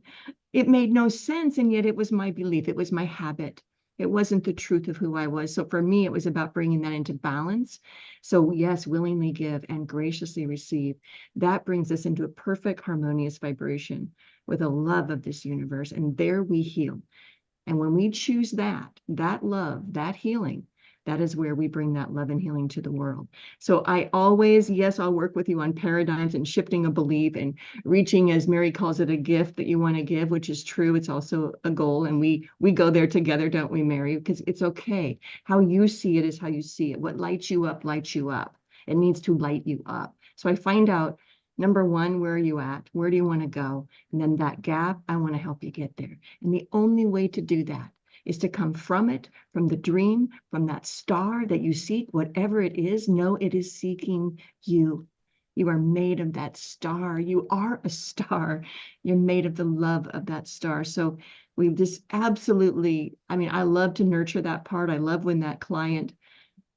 S6: It made no sense, and yet it was my belief. It was my habit. It wasn't the truth of who I was. So for me, it was about bringing that into balance. So yes, willingly give and graciously receive. That brings us into a perfect harmonious vibration with a love of this universe. And there we heal. And when we choose that love, that healing, that is where we bring that love and healing to the world. So I always, yes, I'll work with you on paradigms and shifting a belief and reaching, as Mary calls it, a gift that you want to give, which is true. It's also a goal. And we go there together, don't we, Mary? Because it's okay. How you see it is how you see it. What lights you up, lights you up. It needs to light you up. So I find out, number one, where are you at? Where do you want to go? And then that gap, I want to help you get there. And the only way to do that is to come from it, from the dream, from that star that you seek, whatever it is. No, it is seeking you. You are made of that star. You are a star. You're made of the love of that star. So we just absolutely, I love to nurture that part. I love when that client,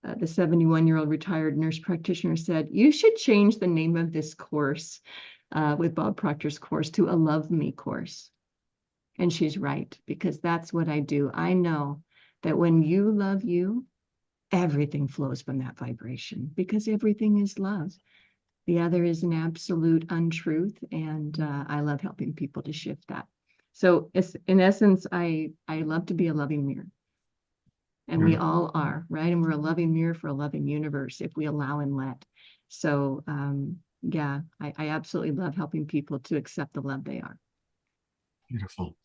S6: the 71-year-old retired nurse practitioner, said, you should change the name of this course with Bob Proctor's course to a Love Me course. And she's right, because that's what I do. I know that when you love you, everything flows from that vibration, because everything is love. The other is an absolute untruth, and I love helping people to shift that. So in essence, I love to be a loving mirror. And we all are, right? And we're a loving mirror for a loving universe if we allow and let. So yeah, I absolutely love helping people to accept the love they are.
S2: Beautiful.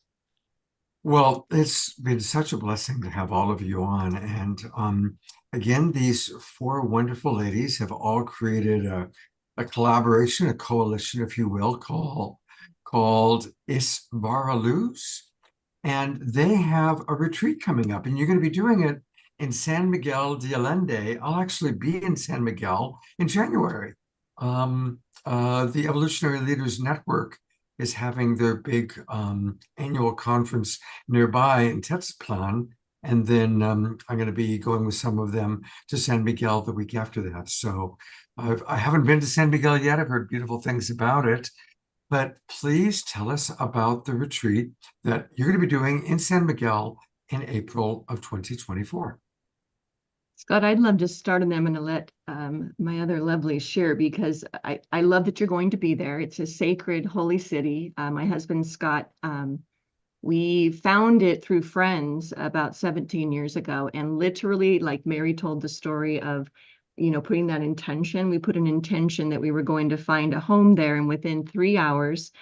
S2: Well, it's been such a blessing to have all of you on. And again, these four wonderful ladies have all created a collaboration, a coalition, if you will, called Isbaraluz. And they have a retreat coming up, and you're going to be doing it in San Miguel de Allende. I'll actually be in San Miguel in January. The Evolutionary Leaders Network is having their big annual conference nearby in Tetzplan. And then I'm going to be going with some of them to San Miguel the week after that. So I haven't been to San Miguel yet. I've heard beautiful things about it. but please tell us about the retreat that you're going to be doing in San Miguel in April of 2024.
S6: Scott, I'd love to start, and then I'm going to let my other lovelies share, because I love that you're going to be there. It's a sacred, holy city. My husband, Scott, we found it through friends about 17 years ago. And literally, like Mary told the story of, putting that intention, we put an intention that we were going to find a home there. And within 3 hours,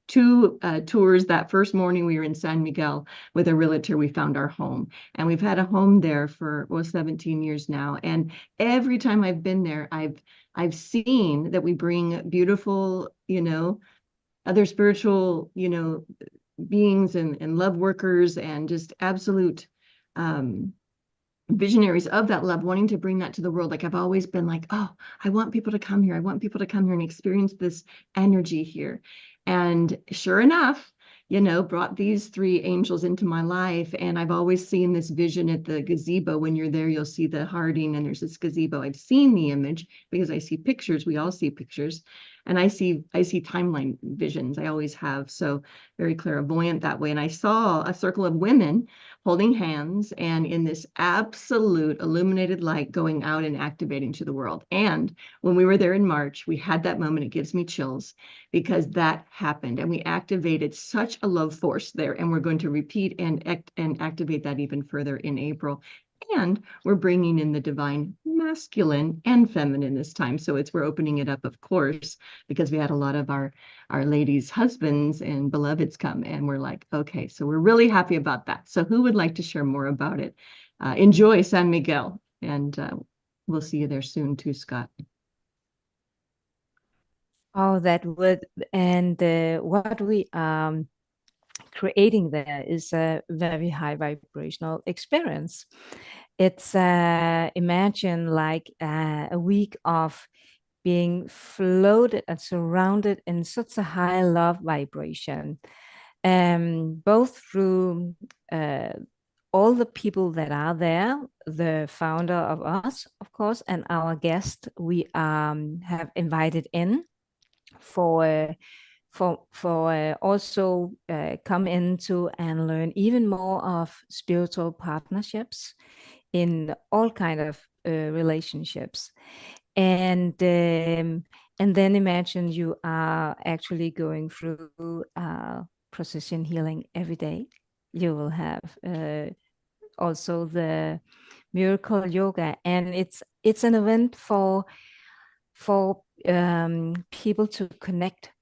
S6: 2 tours that first morning, we were in San Miguel with a realtor. We found our home, and we've had a home there for 17 years now. And every time I've been there, I've seen that we bring beautiful, other spiritual, beings and love workers, and just absolute visionaries of that love, wanting to bring that to the world. Like, I've always been like, oh, I want people to come here. I want people to come here and experience this energy here. And sure enough, brought these 3 angels into my life. And I've always seen this vision at the gazebo. When you're there, you'll see the Harding, and there's this gazebo. I've seen the image because I see pictures. We all see pictures. And I see timeline visions. I always have. So very clairvoyant that way. And I saw a circle of women holding hands, and in this absolute illuminated light, going out and activating to the world. And when we were there in March, we had that moment. It gives me chills, because that happened, and we activated such a love force there. And we're going to repeat and activate that even further in April. And we're bringing in the divine masculine and feminine this time. So we're opening it up, of course, because we had a lot of our ladies' husbands and beloveds come, and we're like, okay, so we're really happy about that. So who would like to share more about it? Enjoy San Miguel, and we'll see you there soon too, Scott.
S4: Oh, that would, and what we creating there is a very high vibrational experience. It's imagine like a week of being floated and surrounded in such a high love vibration, both through all the people that are there, the founder of us, of course, and our guest we have invited in for also come into and learn even more of spiritual partnerships in all kind of relationships. And then imagine you are actually going through precision healing every day. You will have also the miracle yoga, and it's an event for people to connect,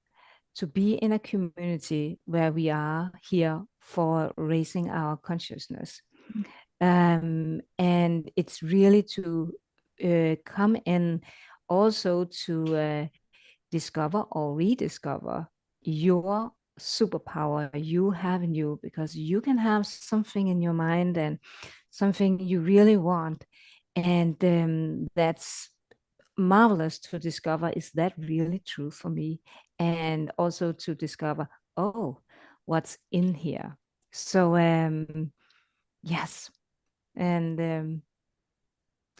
S4: to be in a community where we are here for raising our consciousness. And it's really to come in also to discover or rediscover your superpower you have in you, because you can have something in your mind and something you really want, and that's marvelous to discover, is that really true for me? And also to discover, oh, what's in here. So yes, and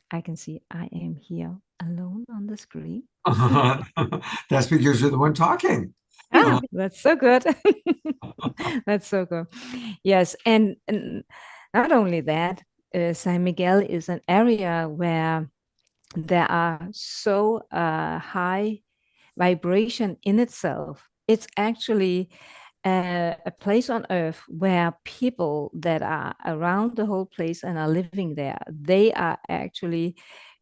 S4: I can see I am here alone on the screen.
S2: That's because you're the one talking.
S4: That's so good. That's so good. Yes, and not only that, San Miguel is an area where there are so high vibration in itself. It's actually a place on earth where people that are around the whole place and are living there, they are actually,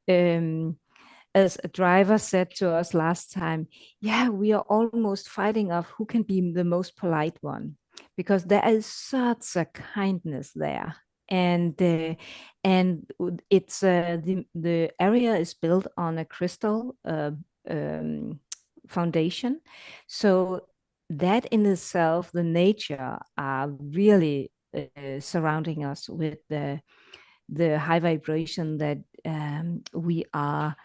S4: as a driver said to us last time, yeah, we are almost fighting of who can be the most polite one, because there is such a kindness there. And it's the area is built on a crystal foundation, so that in itself, the nature are really surrounding us with the high vibration that we are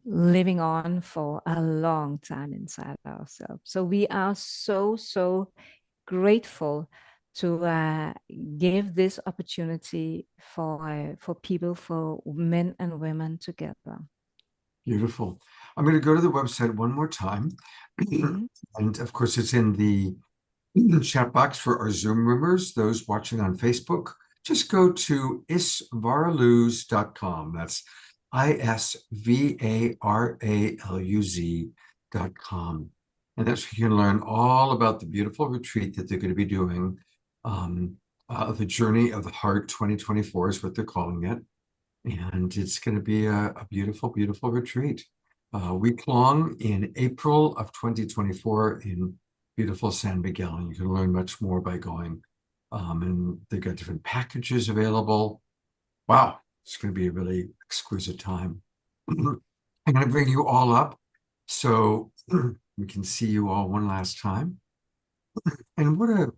S4: living on for a long time inside ourselves. So we are so grateful to give this opportunity for people, for men and women together.
S2: Beautiful. I'm going to go to the website one more time.
S4: Mhm.
S2: And of course, it's in the chat box for our Zoom members, those watching on Facebook. Just go to isvaraluz.com. That's ISVARALUZ.com. And that's where you can learn all about the beautiful retreat that they're going to be doing. The Journey of the Heart 2024 is what they're calling it. And it's going to be a beautiful, beautiful retreat. Week-long in April of 2024 in beautiful San Miguel. And you can learn much more by going. And they've got different packages available. Wow, it's going to be a really exquisite time. I'm going to bring you all up so we can see you all one last time. And what a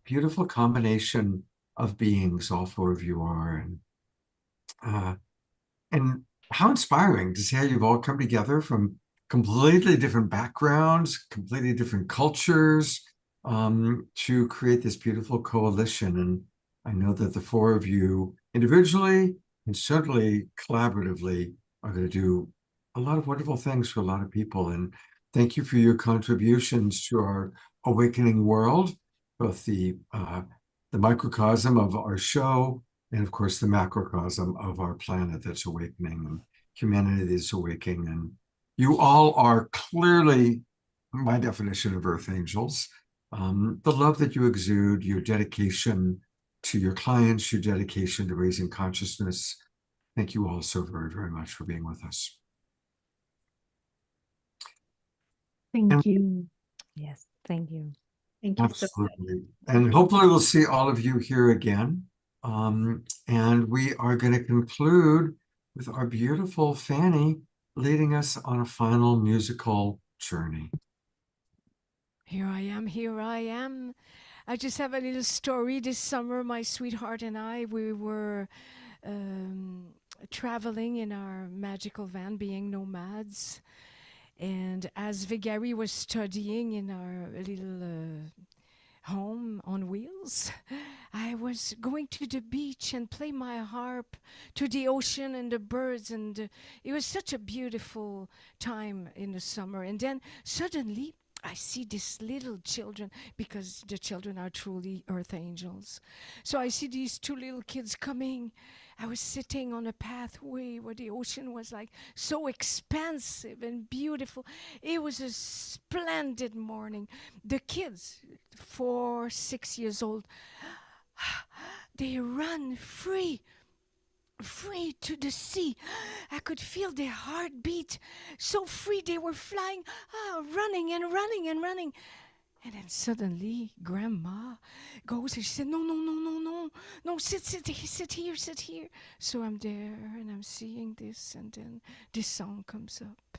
S2: beautiful combination of beings all four of you are. And how inspiring to see how you've all come together from completely different backgrounds, completely different cultures, to create this beautiful coalition. And I know that the four of you individually and certainly collaboratively are going to do a lot of wonderful things for a lot of people. And thank you for your contributions to our awakening world, both the microcosm of our show and of course the macrocosm of our planet that's awakening and humanity that's awakening. And you all are clearly my definition of Earth Angels. The love that you exude, your dedication to your clients, your dedication to raising consciousness. Thank you all so very, very much for being with us.
S6: Thank you.
S4: Yes, thank you.
S3: Thank you so much.
S2: Absolutely. And hopefully we'll see all of you here again. And we are going to conclude with our beautiful Fanny leading us on a final musical journey.
S7: Here I am, here I am. I just have a little story. This summer, my sweetheart and I, we were traveling in our magical van, being nomads. And as Vigari was studying in our little home on wheels, I was going to the beach and play my harp to the ocean and the birds. And it was such a beautiful time in the summer. And then suddenly, I see these little children, because the children are truly earth angels. So I see these two little kids coming. I was sitting on a pathway where the ocean was like so expansive and beautiful. It was a splendid morning. The kids, 4, 6 years old, they run free to the sea. I could feel their heartbeat. So free, they were flying, running and running and running. And then suddenly, Grandma goes and she said, no, sit here. So I'm there and I'm seeing this, and then this song comes up.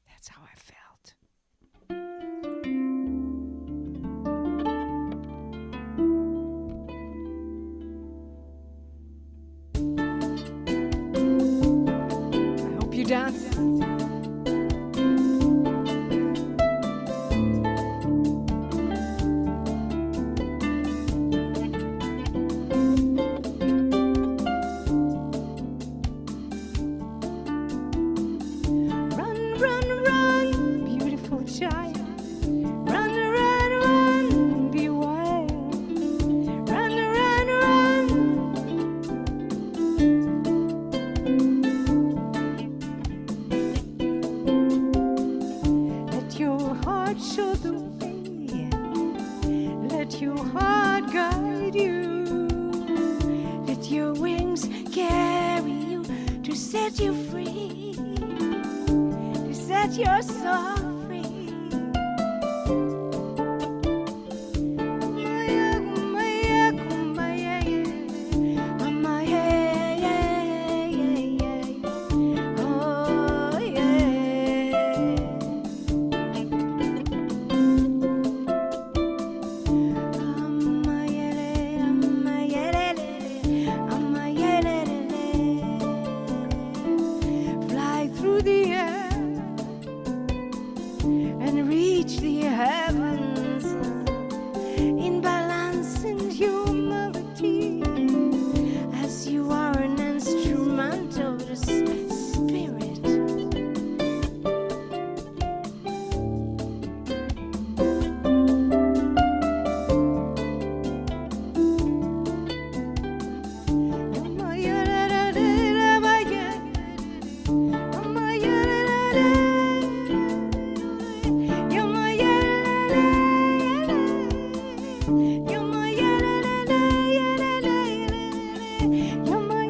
S7: That's how I felt. You dance. Run, beautiful child. Run, be wild. Run. Show the way. Let your heart guide you. Let your wings carry you to set you free. To set your soul free. You're my ya-la-la-la, ya-la-la-la-la-la. You're my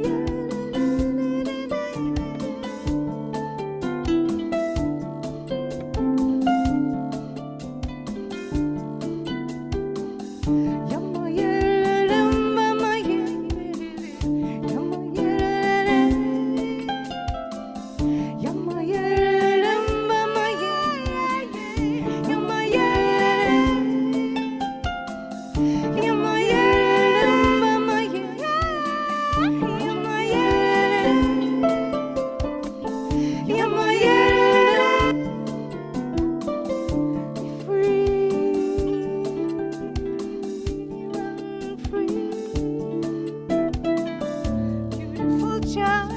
S7: beautiful child.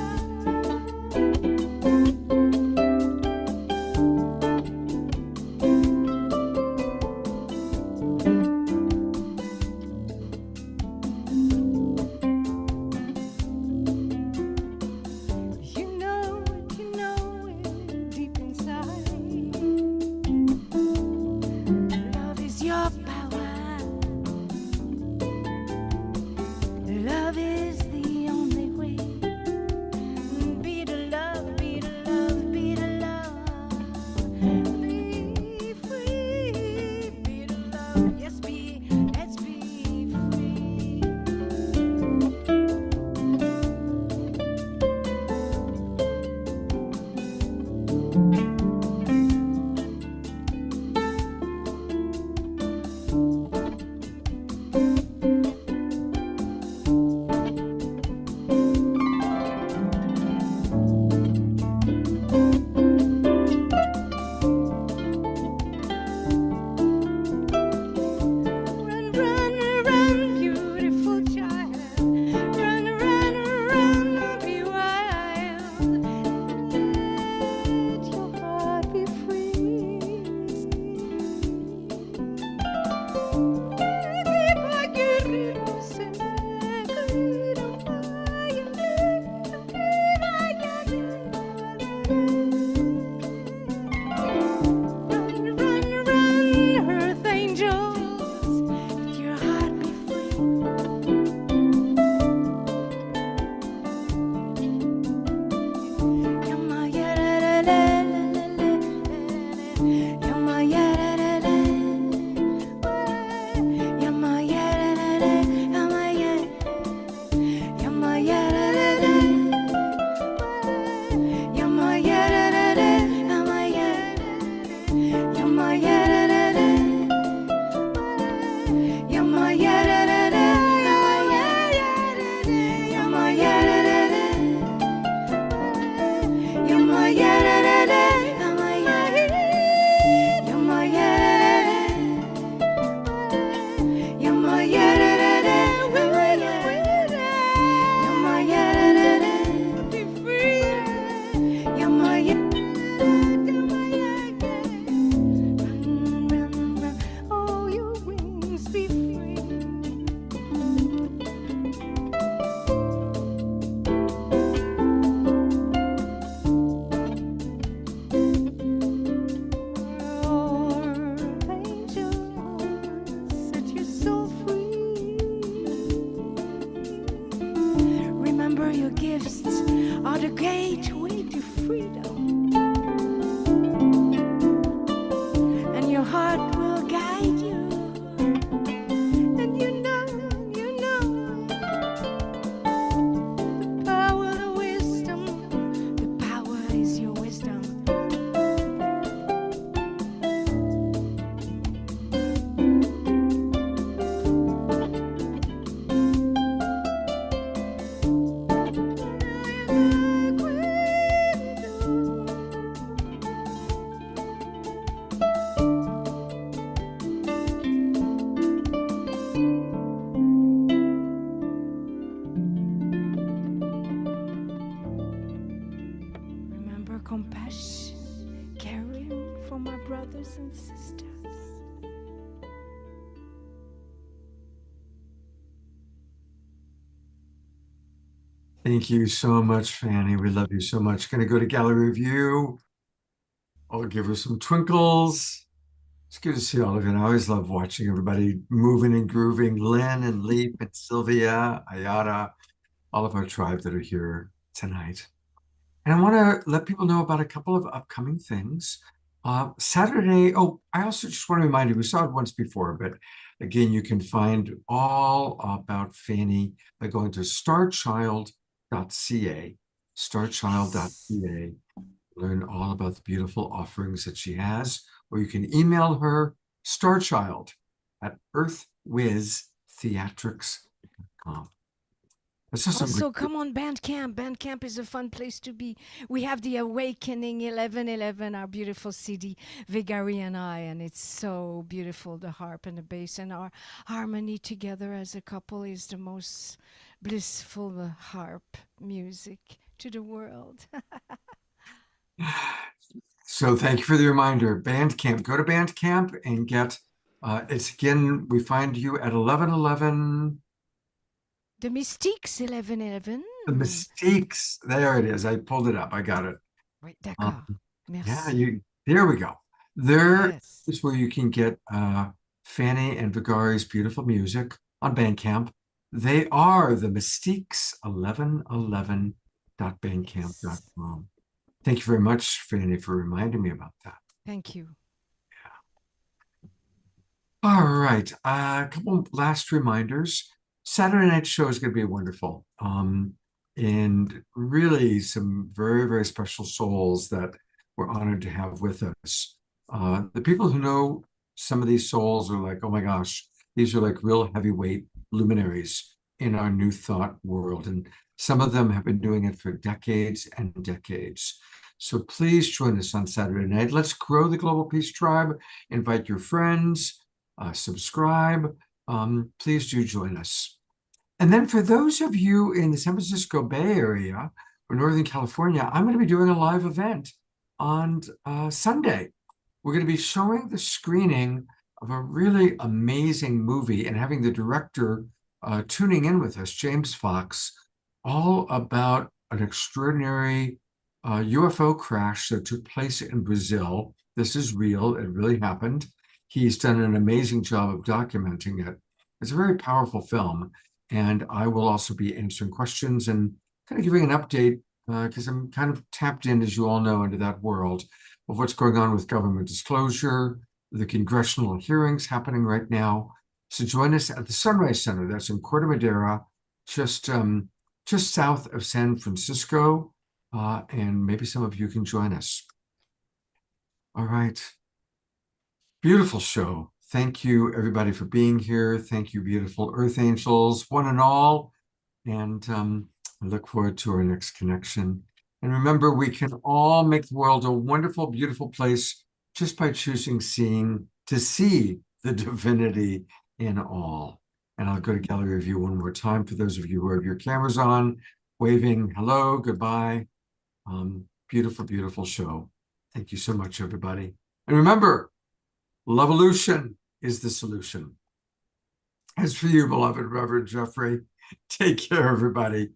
S7: You know it deep inside. Love is your power. Love is the only way. Be the love, be the love, be the love. Be free, be the love. Yes, let's be free. Run, run, run, beautiful child. Run, run, run, be wild. Let your heart be free. Run, run, run, earth angels. Let your heart be free. You're my ya-da-da-da-da-da-da. You're my ya-da-da-da. You're my ya-da-da-da. You're my ya- You're my ya-da-da-da. You're my ya-da-da-da. You're my ya- You're my ya-da-da-da. You're my ya-da-da-da. You're my ya-da-da-da. You're my ya-da-da-da. You're my ya-da-da-da. You're my ya-da-da-da. You're my ya-da-da-da. Be free. You're my run, run, run. Oh, your wings be free. Earth angels, set your soul free. Remember your gifts are the gateway to freedom, and your heart will guide you. And you know, the power, the wisdom, the power is your wisdom. Remember compassion, caring for my brothers and sisters.
S2: Thank you so much, Fanny. We love you so much. Gonna go to gallery review. I'll give her some twinkles. It's good to see all of you. And I always love watching everybody moving and grooving. Lynn and Leap and Sylvia, Ayada, all of our tribe that are here tonight. And I want to let people know about a couple of upcoming things. Saturday, oh, I also just want to remind you, we saw it once before, but again, you can find all about Fanny by going to starchild.ca, starchild.ca. Learn all about the beautiful offerings that she has, or you can email her, starchild@earthwiztheatrics.com.
S7: Also, come on Bandcamp. Bandcamp is a fun place to be. We have the Awakening 1111, our beautiful CD, Vigari and I, and it's so beautiful. The harp and the bass and our harmony together as a couple is the most blissful harp music to the world.
S2: So thank you for the reminder. Bandcamp, go to Bandcamp and get, it's again, we find you at 1111.
S7: The Mystiques 1111.
S2: The Mystiques, there it is. I pulled it up. I got it.
S7: Right, d'accord. Merci.
S2: Yeah, there we go. There
S7: Yes.
S2: is where you can get Fanny and Vigari's beautiful music on Bandcamp. They are the Mystiques 1111.bandcamp.com. Thank you very much, Fanny, for reminding me about that.
S7: Thank you.
S2: All right, a couple last reminders. Saturday night show is going to be wonderful. And really some very, very special souls that we're honored to have with us. The people who know some of these souls are like, oh my gosh, these are like real heavyweight luminaries in our New Thought world. And some of them have been doing it for decades and decades. So please join us on Saturday night. Let's grow the Global Peace Tribe. Invite your friends, subscribe. Please do join us. And then for those of you in the San Francisco Bay Area or Northern California, I'm going to be doing a live event on Sunday. We're going to be showing the screening of a really amazing movie and having the director tuning in with us, James Fox, all about an extraordinary UFO crash that took place in Brazil. This is real. It really happened. He's done an amazing job of documenting it. It's a very powerful film. And I will also be answering questions and kind of giving an update because I'm kind of tapped in, as you all know, into that world of what's going on with government disclosure, the congressional hearings happening right now. So join us at the Sunrise Center. That's in Corte Madera, just south of San Francisco. And maybe some of you can join us. All right. Beautiful show. Thank you, everybody, for being here. Thank you, beautiful Earth Angels, one and all. And I look forward to our next connection. And remember, we can all make the world a wonderful, beautiful place just by choosing to see the divinity in all. And I'll go to gallery view one more time for those of you who have your cameras on, waving hello, goodbye. Beautiful, beautiful show. Thank you so much, everybody. And remember, Lovolution is the solution. As for you, beloved Reverend Jeffrey, take care, everybody.